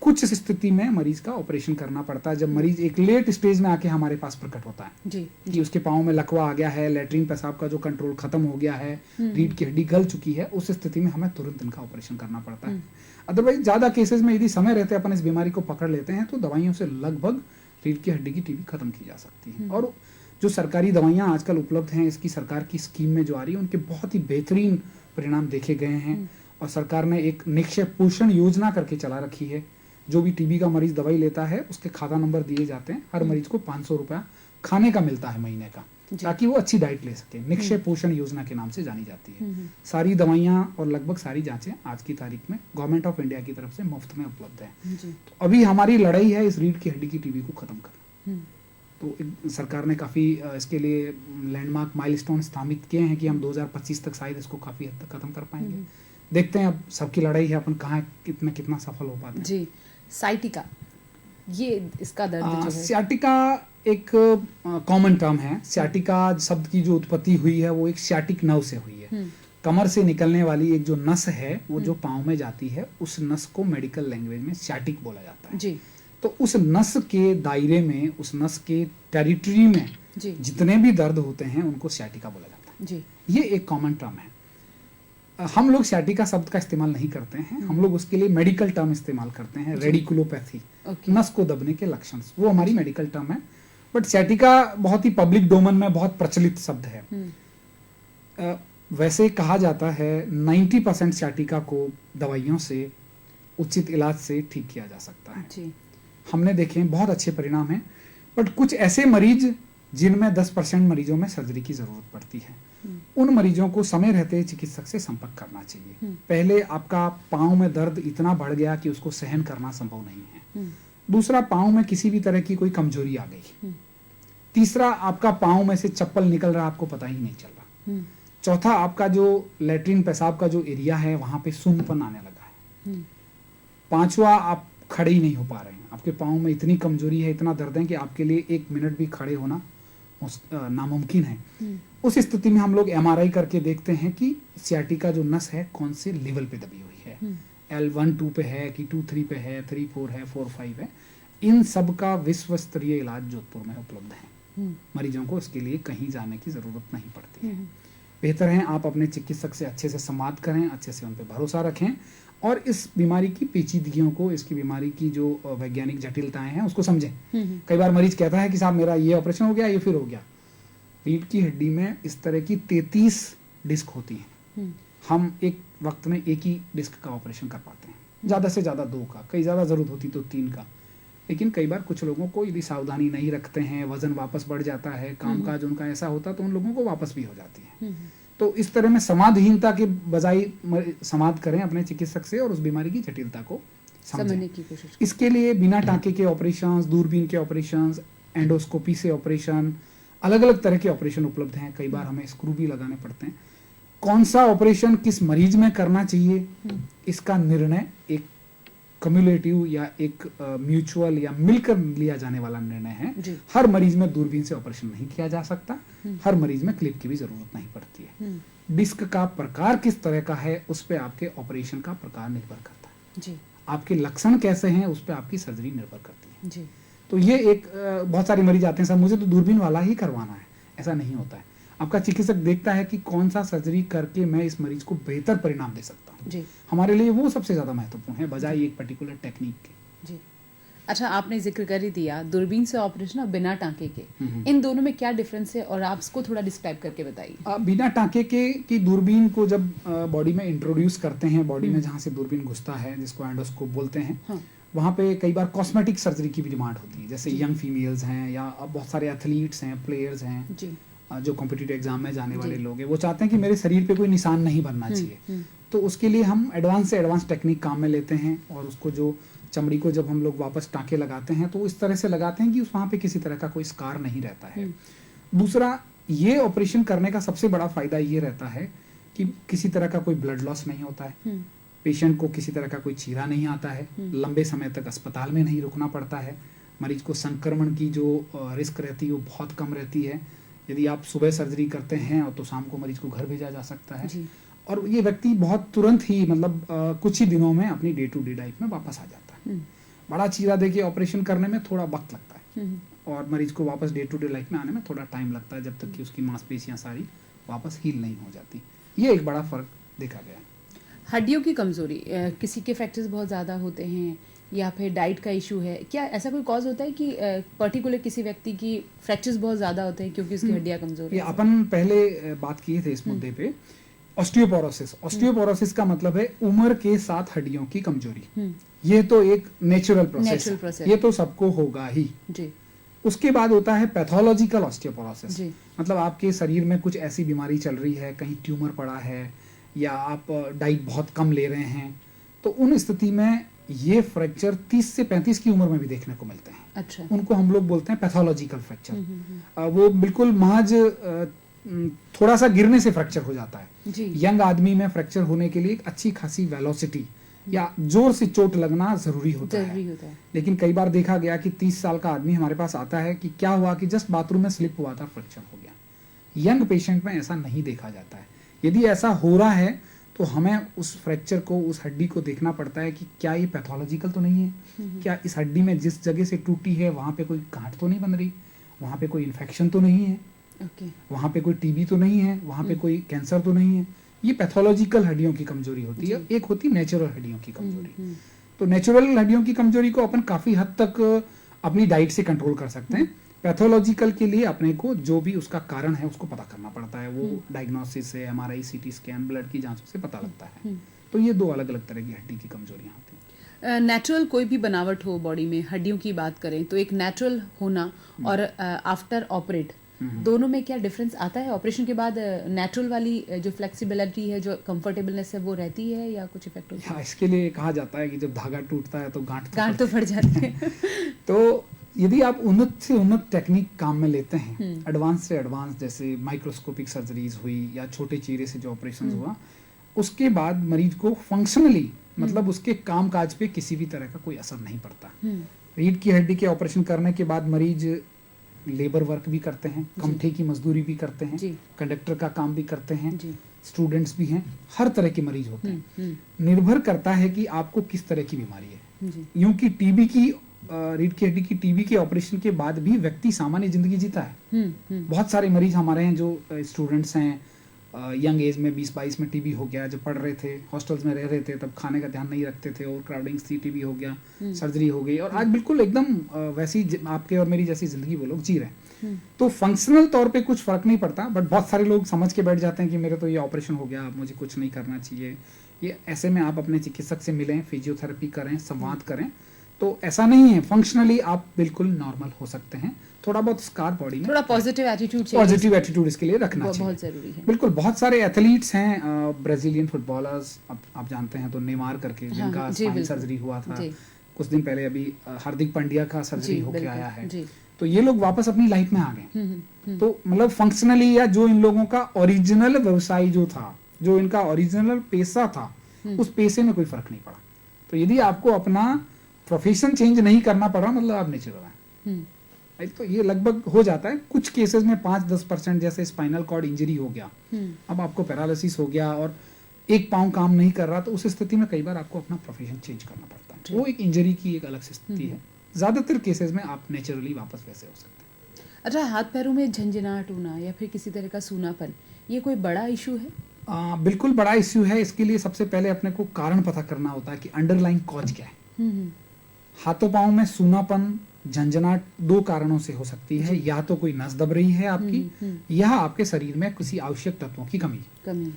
[SPEAKER 2] कुछ स्थिति में मरीज का ऑपरेशन करना पड़ता है, जब मरीज एक लेट स्टेज में आके हमारे पास प्रकट होता है
[SPEAKER 1] जी।
[SPEAKER 2] कि उसके पाँव में लकवा आ गया है, लेटरिन पेशाब का जो कंट्रोल खत्म हो गया है, रीढ़ की हड्डी गल चुकी है, उस स्थिति में हमें तुरंत इनका ऑपरेशन करना पड़ता है। अदरवाइज ज्यादा केसेस में यदि समय रहते अपन इस बीमारी को पकड़ लेते हैं तो दवाइयों से लगभग रीढ़ की हड्डी की टीबी खत्म की जा सकती है। और जो सरकारी दवाइयाँ आजकल उपलब्ध हैं, इसकी सरकार की स्कीम में जो आ रही है, उनके बहुत ही बेहतरीन परिणाम देखे गए हैं। और सरकार ने एक निक्षय पोषण योजना करके चला रखी है। जो भी टीबी का मरीज दवाई लेता है उसके खाता नंबर दिए जाते हैं, हर मरीज को 500 रुपया खाने का मिलता है महीने का, ताकि वो अच्छी डाइट ले सके। निक्षय पोषण योजना के नाम से जानी जाती है। सारी दवाइयाँ और लगभग सारी जांचें आज की तारीख में गवर्नमेंट ऑफ इंडिया की तरफ से मुफ्त में उपलब्ध है। तो अभी हमारी लड़ाई है इस रीढ़ की हड्डी की टीबी को खत्म करना। तो सरकार ने काफी इसके लिए लैंडमार्क माइलस्टोन स्थापित किए हैं कि हम 2025 तक शायद इसको काफी हद तक खत्म कर पाएंगे। देखते हैं, अब सबकी लड़ाई है, अपन कहाँ कितना सफल हो पाते हैं।
[SPEAKER 1] जी। साइटिका, ये इसका दर्द जो है।
[SPEAKER 2] सियाटिका एक कॉमन टर्म है। सियाटिका शब्द की जो उत्पत्ति हुई है वो एक सियाटिक नर्व से हुई है। कमर से निकलने वाली एक जो नस है वो जो पाँव में जाती है, उस नस को मेडिकल लैंग्वेज में सियाटिक बोला जाता है।
[SPEAKER 1] जी।
[SPEAKER 2] तो उस नस के दायरे में, उस नस के टेरिटरी में
[SPEAKER 1] जी
[SPEAKER 2] जितने भी दर्द होते हैं उनको sciatica बोला जाता है।
[SPEAKER 1] जी
[SPEAKER 2] ये एक कॉमन टर्म है। हम लोग sciatica शब्द का इस्तेमाल नहीं करते हैं, हम लोग उसके लिए मेडिकल टर्म इस्तेमाल करते हैं, रेडिकुलोपैथी,
[SPEAKER 1] ओके
[SPEAKER 2] नस को दबने के लक्षण, वो हमारी मेडिकल टर्म है। बट sciatica बहुत ही पब्लिक डोमेन में बहुत प्रचलित शब्द है। वैसे कहा जाता है 90% sciatica को दवाइयों से, उचित इलाज से ठीक किया जा सकता है।
[SPEAKER 1] जी
[SPEAKER 2] हमने देखे हैं बहुत अच्छे परिणाम हैं, बट कुछ ऐसे मरीज जिनमें 10% मरीजों में सर्जरी की जरूरत पड़ती है, उन मरीजों को समय रहते चिकित्सक से संपर्क करना चाहिए। पहले आपका पाँव में दर्द इतना बढ़ गया कि उसको सहन करना संभव नहीं है। दूसरा, पाँव में किसी भी तरह की कोई कमजोरी आ गई। तीसरा, आपका पाँव में से चप्पल निकल रहा, आपको पता ही नहीं चल रहा। चौथा, आपका जो लेटरिन पेशाब का जो एरिया है वहां पे सूंधपन आने लगा है। पांचवा, आप खड़े ही नहीं हो पा रहे हैं, आपके पाँव में इतनी कमजोरी है, इतना दर्द है कि आपके लिए 1 मिनट भी खड़े होना नामुमकिन है। उस स्थिति में हम लोग MRI करके देखते हैं कि sciatica जो नस है कौन से लेवल पे दबी हुई है, L1-2 पे है कि 2-3 पे है, 3-4 है, 4-5 है। इन सब का विश्व स्तरीय इलाज जोधपुर में उपलब्ध है। मरीजों को इसके लिए कहीं जाने की जरूरत नहीं पड़ती है। बेहतर है आप अपने चिकित्सक से अच्छे से संवाद करें, अच्छे से उन पर भरोसा रखें और इस बीमारी की पेचीदगियों को, इसकी बीमारी की जो वैज्ञानिक जटिलताएं हैं उसको समझें। कई बार मरीज कहता है कि साहब मेरा ये ऑपरेशन हो गया, ये फिर हो गया। रीढ़ की हड्डी में इस तरह की 33 डिस्क होती हैं। हम एक वक्त में एक ही डिस्क का ऑपरेशन कर पाते हैं, ज़्यादा से ज़्यादा 2 का, कई ज़्यादा ज़रूरत होती तो 3 का। लेकिन कई बार कुछ लोगों को यदि सावधानी नहीं रखते हैं, वजन वापस बढ़ जाता है, कामकाज उनका ऐसा होता तो उन लोगों को वापस भी हो जाती है। तो इस तरह में समाधहीनता के बजाय संवाद करें अपने चिकित्सक से और उस बीमारी की जटिलता को समझने
[SPEAKER 1] की कोशिश।
[SPEAKER 2] इसके लिए बिना टाँके के ऑपरेशंस, दूरबीन के ऑपरेशंस, एंडोस्कोपी से ऑपरेशन, अलग अलग तरह के ऑपरेशन उपलब्ध हैं। कई बार हमें स्क्रू भी लगाने पड़ते हैं। कौन सा ऑपरेशन किस मरीज में करना चाहिए, इसका निर्णय एक कम्युलेटिव या एक म्यूचुअल या मिलकर लिया जाने वाला निर्णय है। हर मरीज में दूरबीन से ऑपरेशन नहीं किया जा सकता, हर मरीज में क्लिप की भी जरूरत नहीं पड़ती है। डिस्क का प्रकार किस तरह का है उस पर आपके ऑपरेशन का प्रकार निर्भर करता है जी। आपके लक्षण कैसे हैं उस पर आपकी सर्जरी निर्भर करती है जी। तो ये एक बहुत सारे मरीज आते हैं, सर मुझे तो दूरबीन वाला ही करवाना है। ऐसा नहीं होता है। आपका चिकित्सक देखता है कि कौन सा सर्जरी करके मैं इस मरीज को बेहतर परिणाम दे सकता हूँ जी। हमारे लिए वो सबसे ज्यादा महत्वपूर्ण है बजाय एक पर्टिकुलर टेक्निक के
[SPEAKER 1] जी। अच्छा, आपने जिक्र कर ही दिया दूरबीन से ऑपरेशन और बिना टांके के, इन दोनों में क्या डिफरेंस है और आप इसको थोड़ा डिस्क्राइब करके बताइए।
[SPEAKER 2] बिना टांके के की दूरबीन को जब बॉडी में इंट्रोड्यूस करते हैं, बॉडी में जहाँ से दूरबीन घुसता है जिसको एंडोस्कोप बोलते हैं, वहाँ पे कई बार कॉस्मेटिक सर्जरी की भी डिमांड होती है। जैसे यंग फीमेल्स हैं या अब बहुत सारे एथलीट्स हैं, प्लेयर्स हैं जी। जो कॉम्पिटिटिव एग्जाम में जाने वाले लोग हैं, वो चाहते हैं कि मेरे शरीर पे कोई निशान नहीं बनना चाहिए। तो उसके लिए हम एडवांस से एडवांस टेक्निक काम में लेते हैं और उसको जो चमड़ी को जब हम लोग वापस टाँके लगाते हैं तो इस तरह से लगाते हैं कि उस वहाँ पे किसी तरह का कोई स्कार नहीं रहता है। दूसरा, ये ऑपरेशन करने का सबसे बड़ा फायदा ये रहता है कि किसी तरह का कोई ब्लड लॉस नहीं होता है, पेशेंट को किसी तरह का कोई चीरा नहीं आता है, लंबे समय तक अस्पताल में नहीं रुकना पड़ता है, मरीज को संक्रमण की जो रिस्क रहती है वो बहुत कम रहती है। यदि आप सुबह सर्जरी करते हैं तो शाम को मरीज को घर भेजा जा सकता है और ये व्यक्ति बहुत तुरंत ही मतलब कुछ ही दिनों में अपनी डे टू डे लाइफ में वापस आ जाता है। बड़ा चीरा देखिए ऑपरेशन करने में थोड़ा वक्त लगता है और मरीज को वापस डे टू डे लाइफ में आने में थोड़ा टाइम लगता है, जब तक कि उसकी मांसपेशियां सारी वापस हील नहीं हो जाती। ये एक बड़ा फर्क देखा गया।
[SPEAKER 1] हड्डियों की कमजोरी, किसी के फ्रैक्चर्स बहुत ज़्यादा होते हैं या फिर डाइट का इशू है, क्या ऐसा कोई कॉज होता है कि पर्टिकुलर किसी व्यक्ति की फ्रैक्चर्स बहुत ज़्यादा होते हैं क्योंकि उसकी हड्डियां कमजोर है?
[SPEAKER 2] अपन पहले बात किए थे इस मुद्दे पे। ऑस्टियोपोरोसिस, ऑस्टियोपोरोसिस का मतलब है उम्र के साथ हड्डियों की कमजोरी। ये तो एक नेचुरल प्रोसेस, ये तो सबको होगा ही जी। उसके बाद होता है पैथोलॉजिकल ऑस्टियोपोरोसिस, मतलब आपके शरीर में कुछ ऐसी बीमारी चल रही है, कहीं ट्यूमर पड़ा है या आप डाइट बहुत कम ले रहे हैं, तो उन स्थिति में ये फ्रैक्चर 30 से 35 की उम्र में भी देखने को मिलते हैं। अच्छा। उनको हम लोग बोलते हैं पैथोलॉजिकल फ्रैक्चर। वो बिल्कुल महज थोड़ा सा गिरने से फ्रैक्चर हो जाता है जी। यंग आदमी में फ्रैक्चर होने के लिए एक अच्छी खासी वेलोसिटी या जोर से चोट लगना जरूरी होता है। लेकिन कई बार देखा गया कि 30 साल का आदमी हमारे पास आता है कि क्या हुआ कि जस्ट बाथरूम में स्लिप हुआ था, फ्रैक्चर हो गया। यंग पेशेंट में ऐसा नहीं देखा जाता है। यदि ऐसा हो रहा है तो हमें उस फ्रैक्चर को, उस हड्डी को देखना पड़ता है कि क्या ये पैथोलॉजिकल तो नहीं है, क्या इस हड्डी में जिस जगह से टूटी है वहां पे कोई गांठ तो नहीं बन रही, वहाँ पे कोई इन्फेक्शन तो नहीं है,
[SPEAKER 1] ओके,
[SPEAKER 2] वहाँ पे कोई टीबी तो नहीं है, वहाँ पे कोई कैंसर तो नहीं है। ये पैथोलॉजिकल हड्डियों की कमजोरी होती है, एक होती नेचुरल हड्डियों की कमजोरी। तो नेचुरल हड्डियों की कमजोरी को अपन काफी हद तक अपनी डाइट से कंट्रोल कर सकते हैं। पैथोलॉजिकल के लिए अपने को जो भी उसका कारण है उसको पता करना पड़ता है, वो डायग्नोसिस से, एमआरआई, सीटी स्कैन, ब्लड की जांचों से पता लगता है। तो ये 2 अलग अलग तरह की हड्डी की कमजोरियां होती हैं।
[SPEAKER 1] नेचुरल कोई भी बनावट हो बॉडी में, हड्डियों की बात करें तो एक नेचुरल होना और आफ्टर ऑपरेट दोनों में क्या डिफरेंस आता है? ऑपरेशन के बाद नेचुरल वाली जो फ्लेक्सिबिलिटी है, जो कंफर्टेबलनेस है, वो रहती है या कुछ इफेक्ट होता है?
[SPEAKER 2] हाँ, इसके लिए कहा जाता है कि जब धागा टूटता है तो गांठ
[SPEAKER 1] तो फट जाती है।
[SPEAKER 2] तो यदि आप उन्नत से उन्नत टेक्निक काम में लेते हैं, एडवांस से एडवांस, जैसे माइक्रोस्कोपिक सर्जरीज हुई या छोटे चीरे से जो ऑपरेशन हुआ, उसके बाद मरीज को फंक्शनली, मतलब उसके काम काज पे किसी भी तरह का कोई असर नहीं पड़ता। रीढ़ की हड्डी के ऑपरेशन करने के बाद मरीज लेबर वर्क भी करते हैं, कमठे की मजदूरी भी करते हैं, कंडक्टर का काम भी करते हैं, स्टूडेंट्स भी हैं, हर तरह के मरीज होते हैं। निर्भर करता है कि आपको किस तरह की बीमारी है। यूं कि टीबी की, रीढ़ की हड्डी की टीबी के ऑपरेशन के बाद भी व्यक्ति सामान्य जिंदगी जीता है। बहुत सारे मरीज हमारे हैं जो स्टूडेंट्स हैं, यंग एज में 20-22 में टीबी हो गया, जब पढ़ रहे थे, हॉस्टल्स में रह रहे थे, तब खाने का ध्यान नहीं रखते थे और क्राउडिंग थी, टीबी हो गया, सर्जरी हो गई, और आज बिल्कुल एकदम वैसी आपके और मेरी जैसी जिंदगी वो लोग जी रहे हैं। तो फंक्शनल तौर पे कुछ फर्क नहीं पड़ता, बट बहुत सारे लोग समझ के बैठ जाते हैं कि मेरे तो ये ऑपरेशन हो गया, मुझे कुछ नहीं करना चाहिए। ये ऐसे में आप अपने चिकित्सक से मिलें, फिजियोथेरेपी करें, संवाद करें, तो ऐसा नहीं है। फंक्शनली आप बिल्कुल नॉर्मल हो सकते हैं। थोड़ा बहुत स्कार बॉडी में,
[SPEAKER 1] थोड़ा पॉजिटिव एटीट्यूड
[SPEAKER 2] इसके लिए रखना चाहिए,
[SPEAKER 1] बहुत जरूरी है।
[SPEAKER 2] बिल्कुल। बहुत सारे एथलीट्स हैं, ब्राजीलियन फुटबॉलर्स, आप जानते हैं तो नेमार करके, जिनका स्पाइन सर्जरी हुआ था कुछ दिन पहले, अभी हार्दिक पांड्या का सर्जरी होके आया है, तो ये लोग वापस अपनी लाइफ में आ गए। तो मतलब फंक्शनली, या जो इन लोगों का ओरिजिनल व्यवसाय जो था, जो इनका ओरिजिनल पेशा था, उस पेशे में कोई फर्क नहीं पड़ा। तो यदि आपको अपना प्रोफेशन चेंज नहीं करना पड़ा, मतलब आप नेचुरल हैं। तो ये लगभग हो जाता है कुछ केसेस में 5-10%, जैसे स्पाइनल कॉर्ड इंजरी हो गया, अब आपको पैरालिसिस हो गया और एक पाँव काम नहीं कर रहा, तो उस स्थिति में कई बार आपको अपना प्रोफेशन चेंज करना पड़ता है। वो एक इंजरी की एक अलग स्थिति है। ज्यादातर केसेस में आप नेचुरली वापस वैसे हो सकते हैं।
[SPEAKER 1] अच्छा, हाथ पैरों में झंझनाहट होना या फिर किसी तरह का सूनापन, ये कोई बड़ा इशू है?
[SPEAKER 2] बिल्कुल बड़ा इश्यू है। इसके लिए सबसे पहले अपने को कारण पता करना होता है कि अंडरलाइन कॉज क्या है। हाथों पाँव में सूनापन, झंझनाहट 2 कारणों से हो सकती है। या तो कोई नस दब रही है आपकी, या आपके शरीर में किसी आवश्यक तत्वों की कमी,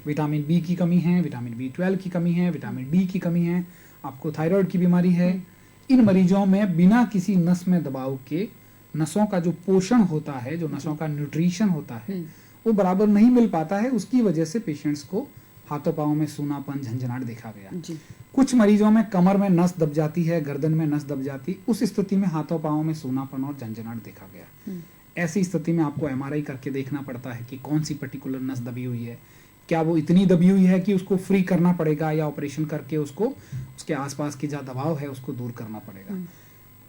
[SPEAKER 2] विटामिन बी की कमी है, विटामिन B12 की कमी है, विटामिन डी की कमी है, आपको थायराइड की बीमारी है। इन मरीजों में बिना किसी नस में दबाव के नसों का जो पोषण होता है, जो नसों का न्यूट्रिशन होता है, वो बराबर नहीं मिल पाता है। उसकी वजह से पेशेंट्स को हाथों पाँव में सूनापन, झंझनाहट देखा गया। कुछ मरीजों में कमर में नस दब जाती है, गर्दन में नस दब जाती, उस स्थिति में हाथों पाँव में सूनापन और झंझनाहट देखा गया। ऐसी स्थिति में आपको एमआरआई करके देखना पड़ता है कि कौन सी पर्टिकुलर नस दबी हुई है, क्या वो इतनी दबी हुई है कि उसको फ्री करना पड़ेगा, या ऑपरेशन करके उसको, उसके आसपास की जो दबाव है उसको दूर करना पड़ेगा।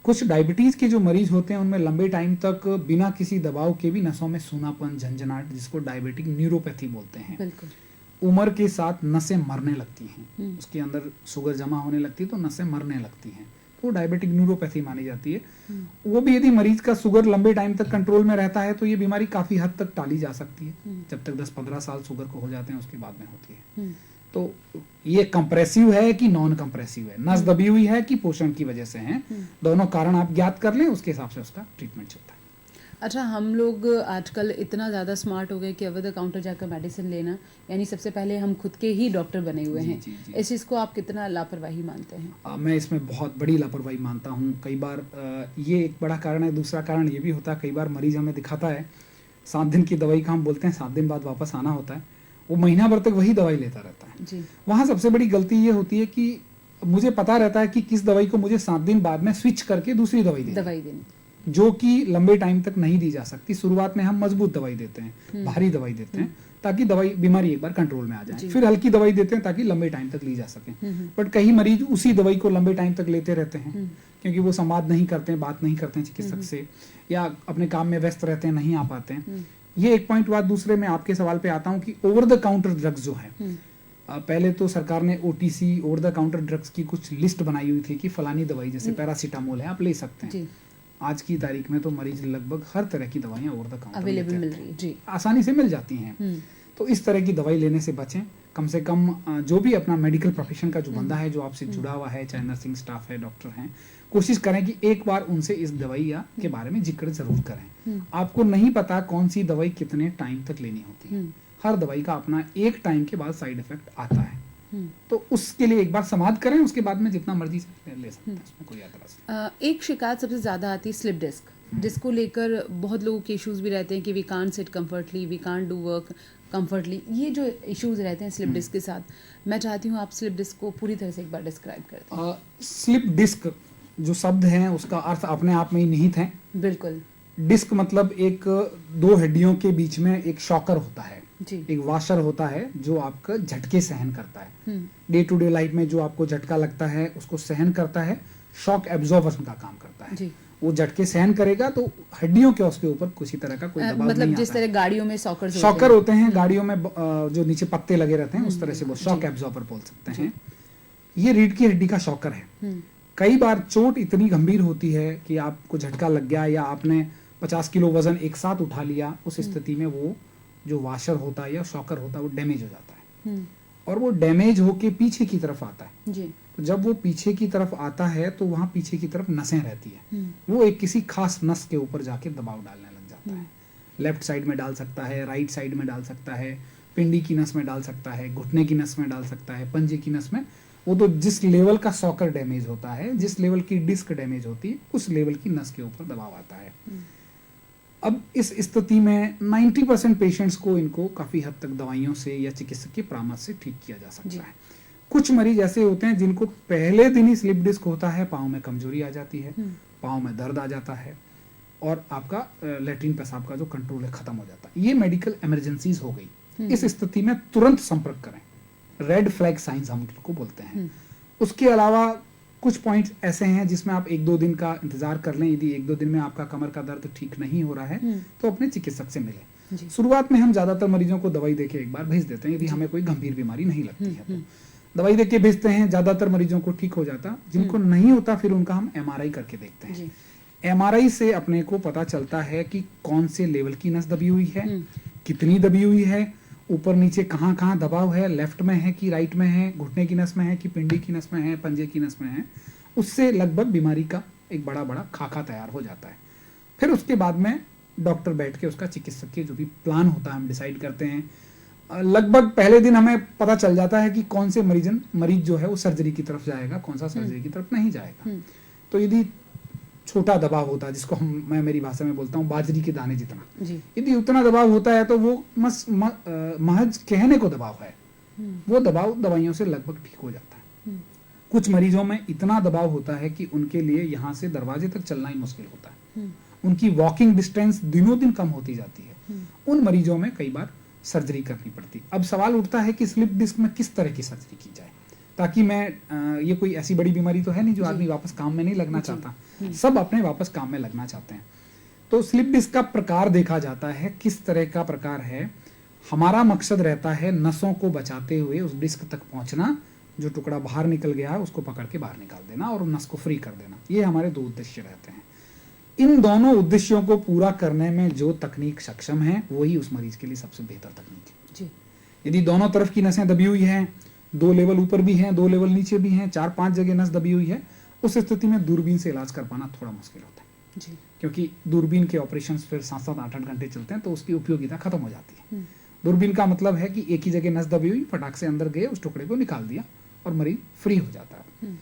[SPEAKER 2] कुछ डायबिटीज के जो मरीज होते हैं उनमें लंबे टाइम तक बिना किसी दबाव के भी नसों में सूनापन, झंझनाहट, जिसको डायबिटिक न्यूरोपैथी बोलते हैं, उम्र के साथ नसें मरने लगती हैं, उसके अंदर शुगर जमा होने लगती है तो नसें मरने लगती हैं, तो डायबिटिक न्यूरोपैथी मानी जाती है। वो भी यदि मरीज का शुगर लंबे टाइम तक कंट्रोल में रहता है तो ये बीमारी काफी हद तक टाली जा सकती है। जब तक 10-15 साल शुगर को हो जाते हैं उसके बाद में होती है। तो ये कंप्रेसिव है कि नॉन कंप्रेसिव है, नस दबी हुई है कि पोषण की वजह से है, दोनों कारण आप ज्ञात कर लें, उसके हिसाब से उसका ट्रीटमेंट चलता है।
[SPEAKER 1] अच्छा, हम लोग आजकल इतना ज़्यादा स्मार्ट हो गए कि ओवर द काउंटर जाकर मेडिसिन लेना, यानी सबसे पहले हम खुद के ही डॉक्टर बने हुए हैं। इस चीज़ को आप कितना लापरवाही मानते हैं?
[SPEAKER 2] मैं इसमें बहुत बड़ी लापरवाही मानता हूँ। कई बार ये एक बड़ा कारण है। दूसरा कारण ये भी होता है, कई बार मरीज हमें दिखाता है 7 दिन की दवाई का, हम बोलते हैं 7 दिन बाद वापस आना होता है, वो महीना भर तक वही दवाई लेता रहता है। वहाँ सबसे बड़ी गलती ये होती है कि मुझे पता रहता है कि किस दवाई को मुझे 7 दिन बाद में स्विच करके दूसरी दवाई देनी, जो कि लंबे टाइम तक नहीं दी जा सकती। शुरुआत में हम मजबूत दवाई देते हैं, भारी दवाई देते हैं ताकि बीमारी एक बार कंट्रोल में आ जाए, फिर हल्की दवाई देते हैं ताकि लंबे टाइम तक ली जा सके। बट कई मरीज उसी दवाई को लंबे टाइम तक लेते रहते हैं क्योंकि वो संवाद नहीं करते हैं, बात नहीं करते हैं चिकित्सक से, या अपने काम में व्यस्त रहते हैं, नहीं आ पाते हैं। ये एक पॉइंट बात। दूसरे में आपके सवाल पे आता हूँ कि ओवर द काउंटर ड्रग्स जो है, पहले तो सरकार ने OTC, over the counter drugs की कुछ लिस्ट बनाई हुई थी कि फलानी दवाई जैसे पैरासीटामोल है आप ले सकते हैं। आज की तारीख में तो मरीज लगभग हर तरह की दवाइयाँ ओवर द काउंटर
[SPEAKER 1] अवेलेबल मिल रही है जी।
[SPEAKER 2] आसानी से मिल जाती हैं। तो इस तरह की दवाई लेने से बचें। कम से कम जो भी अपना मेडिकल प्रोफेशन का जो बंदा है, जो आपसे जुड़ा हुआ है, चाहे नर्सिंग स्टाफ है, डॉक्टर हैं, कोशिश करें कि एक बार उनसे इस दवाई या के बारे में जिक्र जरूर करें। आपको नहीं पता कौन सी दवाई कितने टाइम तक लेनी होती है। हर दवाई का अपना एक टाइम के बाद साइड इफेक्ट आता है। तो उसके लिए एक बार समाप्त करें, उसके बाद में जितना मर्जी ले सकते हैं, उसमें कोई एतराज नहीं।
[SPEAKER 1] एक शिकायत सबसे ज़्यादा आती है स्लिप डिस्क, जिसको लेकर बहुत लोगों के इश्यूज भी रहते हैं कि we can't sit comfortably, we can't do work comfortably. ये जो इश्यूज रहते हैं स्लिप डिस्क के साथ, मैं चाहती हूँ आप स्लिप डिस्क को पूरी तरह से एक बार डिस्क्राइब कर दें।
[SPEAKER 2] स्लिप डिस्क जो शब्द है उसका अर्थ अपने आप में ही निहित है।
[SPEAKER 1] बिल्कुल।
[SPEAKER 2] डिस्क मतलब एक दो हड्डियों के बीच में एक शॉकर होता है
[SPEAKER 1] जी।
[SPEAKER 2] एक वाशर होता है जो आपका झटके सहन करता है। डे टू डे लाइफ में जो आपको झटका लगता है उसको सहन करता है, शॉक एब्जॉर्बर का काम करता है।
[SPEAKER 1] जी।
[SPEAKER 2] वो झटके सहन करेगा तो हड्डियों के उसके ऊपर किसी तरह का कोई दबाव
[SPEAKER 1] मतलब
[SPEAKER 2] नहीं
[SPEAKER 1] जिस
[SPEAKER 2] आता
[SPEAKER 1] तरह गाड़ियों में
[SPEAKER 2] शॉकर होते हैं, गाड़ियों में जो नीचे पत्ते लगे रहते हैं, उस तरह से वो शॉक एब्जॉर्बर बोल सकते हैं। ये रीढ़ की हड्डी का शॉकर है। कई बार चोट इतनी गंभीर होती है कि आपको झटका लग गया या आपने 50 किलो वजन एक साथ उठा लिया, उस स्थिति में वो जो वाशर होता है या शॉकर होता है वो डैमेज हो जाता है और वो डैमेज होके पीछे की तरफ आता है
[SPEAKER 1] जी।
[SPEAKER 2] तो जब वो पीछे की तरफ आता है तो वहां पीछे की तरफ नसें रहती है, वो एक किसी खास नस के ऊपर जाके दबाव डालने लग जाता है। लेफ्ट साइड में डाल सकता है, राइट साइड में डाल सकता है, पिंडी की नस में डाल सकता है, घुटने की नस में डाल सकता है, पंजे की नस में। वो तो जिस लेवल का सॉकर डैमेज होता है, जिस लेवल की डिस्क डैमेज होती है, उस लेवल की नस के ऊपर दबाव आता है। अब इस स्थिति में 90% पेशेंट्स को इनको काफी हद तक दवाइयों से या चिकित्सक के परामर्श से ठीक किया जा सकता है। कुछ मरीज ऐसे होते हैं जिनको पहले दिन ही स्लिप डिस्क होता है, पाँव में कमजोरी आ जाती है, पाँव में दर्द आ जाता है और आपका लेट्रिन पेशाब का जो कंट्रोल है खत्म हो जाता है। ये मेडिकल इमरजेंसीज हो गई। इस स्थिति में तुरंत संपर्क करें। रेड फ्लैग साइंस हम इनको बोलते हैं। उसके अलावा कुछ पॉइंट्स ऐसे हैं जिसमें आप 1-2 दिन का इंतजार कर लें। यदि 1-2 दिन में आपका कमर का दर्द ठीक नहीं हो रहा है तो अपने चिकित्सक से मिलें। शुरुआत में हम ज्यादातर मरीजों को दवाई देके एक बार भेज देते हैं यदि हमें कोई गंभीर बीमारी नहीं लगती है तो दवाई देके भेजते हैं। ज्यादातर मरीजों को ठीक हो जाता, जिनको नहीं होता फिर उनका हम MRI करके देखते हैं। MRI से अपने को पता चलता है कि कौन से लेवल की नस दबी हुई है, कितनी दबी हुई है, ऊपर नीचे कहाँ कहाँ दबाव है, लेफ्ट में है कि राइट में है, घुटने की नस में है कि पिंडी की नस में है, पंजे की नस में है। उससे लगभग बीमारी का एक बड़ा बड़ा खाका तैयार हो जाता है। फिर उसके बाद में डॉक्टर बैठ के उसका चिकित्सक के जो भी प्लान होता है हम डिसाइड करते हैं। लगभग पहले दिन हमें पता चल जाता है कि कौन से मरीज जो है वो सर्जरी की तरफ जाएगा, कौन सा सर्जरी की तरफ नहीं जाएगा। तो यदि छोटा दबाव होता है, जिसको मैं मेरी भाषा में बोलता हूँ बाजरी के दाने जितना, यदि उतना दबाव होता है तो वो महज कहने को दबाव है, वो दबाव दवाइयों से लगभग ठीक हो जाता है। कुछ मरीजों में इतना दबाव होता है कि उनके लिए यहाँ से दरवाजे तक चलना ही मुश्किल होता है। उनकी वॉकिंग डिस्टेंस दिनों दिन कम होती जाती है। उन मरीजों में कई बार सर्जरी करनी पड़ती। अब सवाल उठता है कि स्लिप डिस्क में किस तरह की सर्जरी की जाए, ताकि मैं ये कोई ऐसी बड़ी बीमारी तो है नहीं जो आदमी वापस काम में नहीं लगना चाहता, सब अपने वापस काम में लगना चाहते हैं। तो स्लिप डिस्क का प्रकार देखा जाता है, किस तरह का प्रकार है। हमारा मकसद रहता है नसों को बचाते हुए उस डिस्क तक पहुंचना, जो टुकड़ा बाहर निकल गया है उसको पकड़ के बाहर निकाल देना और नस को फ्री कर देना। ये हमारे 2 उद्देश्य रहते हैं। इन दोनों उद्देश्यों को पूरा करने में जो तकनीक सक्षम है वही उस मरीज के लिए सबसे बेहतर तकनीक है जी। यदि दोनों तरफ की नसें दबी हुई हैं, 2 लेवल ऊपर भी हैं, 2 लेवल नीचे भी हैं, 4-5 जगह नस दबी हुई है, उस स्थिति में दूरबीन से इलाज कर पाना थोड़ा मुश्किल होता है जी। क्योंकि दूरबीन के ऑपरेशन फिर 7-7, 8-8 घंटे चलते हैं तो उसकी उपयोगिता खत्म हो जाती है। दूरबीन का मतलब है कि एक ही जगह नस दबी हुई, फटाक से अंदर गए, उस टुकड़े को निकाल दिया और मरीज फ्री हो जाता है।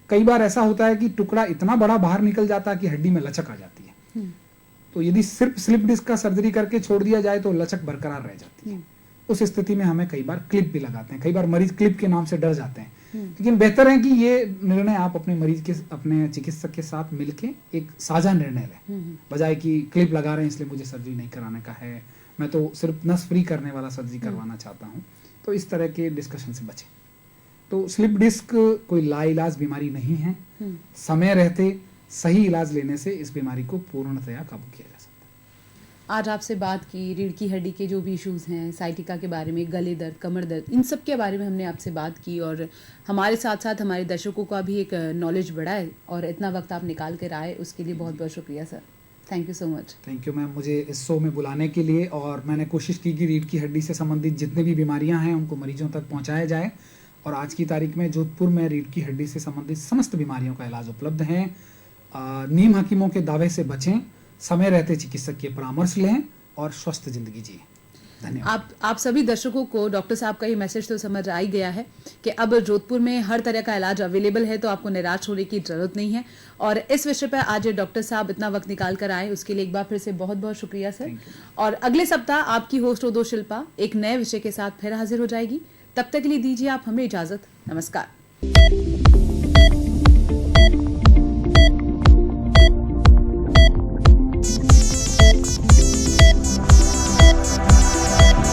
[SPEAKER 2] कई बार ऐसा होता है कि टुकड़ा इतना बड़ा बाहर निकल जाता है कि हड्डी में लचक आ जाती है। तो यदि सिर्फ स्लिप डिस्क का सर्जरी करके छोड़ दिया जाए तो लचक बरकरार रह जाती है। उस स्थिति में हमें कई बार क्लिप भी लगाते हैं। कई बार मरीज क्लिप के नाम से डर जाते हैं, लेकिन बेहतर है कि ये निर्णय आप अपने मरीज के, अपने चिकित्सक के साथ मिलके एक साझा निर्णय लें, बजाय कि क्लिप लगा रहे हैं इसलिए मुझे सर्जरी नहीं कराने का है, मैं तो सिर्फ नस फ्री करने वाला सर्जरी करवाना चाहता हूँ। तो इस तरह के डिस्कशन से बचें। तो स्लिप डिस्क कोई लाइलाज बीमारी नहीं है। समय रहते सही इलाज लेने से इस बीमारी को पूर्णतया काबू किया जा सकता
[SPEAKER 1] आज आपसे बात की रीढ़ की हड्डी के जो भी इश्यूज हैं, साइटिका के बारे में, गले दर्द, कमर दर्द, इन सब के बारे में हमने आपसे बात की और हमारे साथ साथ हमारे दर्शकों का भी एक नॉलेज बढ़ा है और इतना वक्त आप निकाल कर आए उसके लिए बहुत बहुत शुक्रिया sir. Thank you so much.
[SPEAKER 2] Thank you ma'am, मुझे इस शो में बुलाने के लिए। और मैंने कोशिश की कि रीढ़ की हड्डी से संबंधित जितने भी बीमारियां हैं उनको मरीजों तक पहुंचाया जाए। और आज की तारीख में जोधपुर में रीढ़ की हड्डी से संबंधित समस्त बीमारियों का इलाज उपलब्ध है। नीम हकीमों के दावे से बचें, समय रहते चिकित्सक के परामर्श लें और स्वस्थ जिंदगी जिए। धन्यवाद।
[SPEAKER 1] आप सभी दर्शकों को डॉक्टर साहब का ये मैसेज तो समझ आ ही गया है कि अब जोधपुर में हर तरह का इलाज अवेलेबल है, तो आपको निराश होने की जरूरत नहीं है। और इस विषय पर आज डॉक्टर साहब इतना वक्त निकाल कर आए उसके लिए एक बार फिर से बहुत बहुत शुक्रिया सर। और अगले सप्ताह आपकी होस्ट उदो शिल्पा एक नए विषय के साथ फिर हाजिर हो जाएगी। तब तक के लिए दीजिए आप हमें इजाजत। नमस्कार।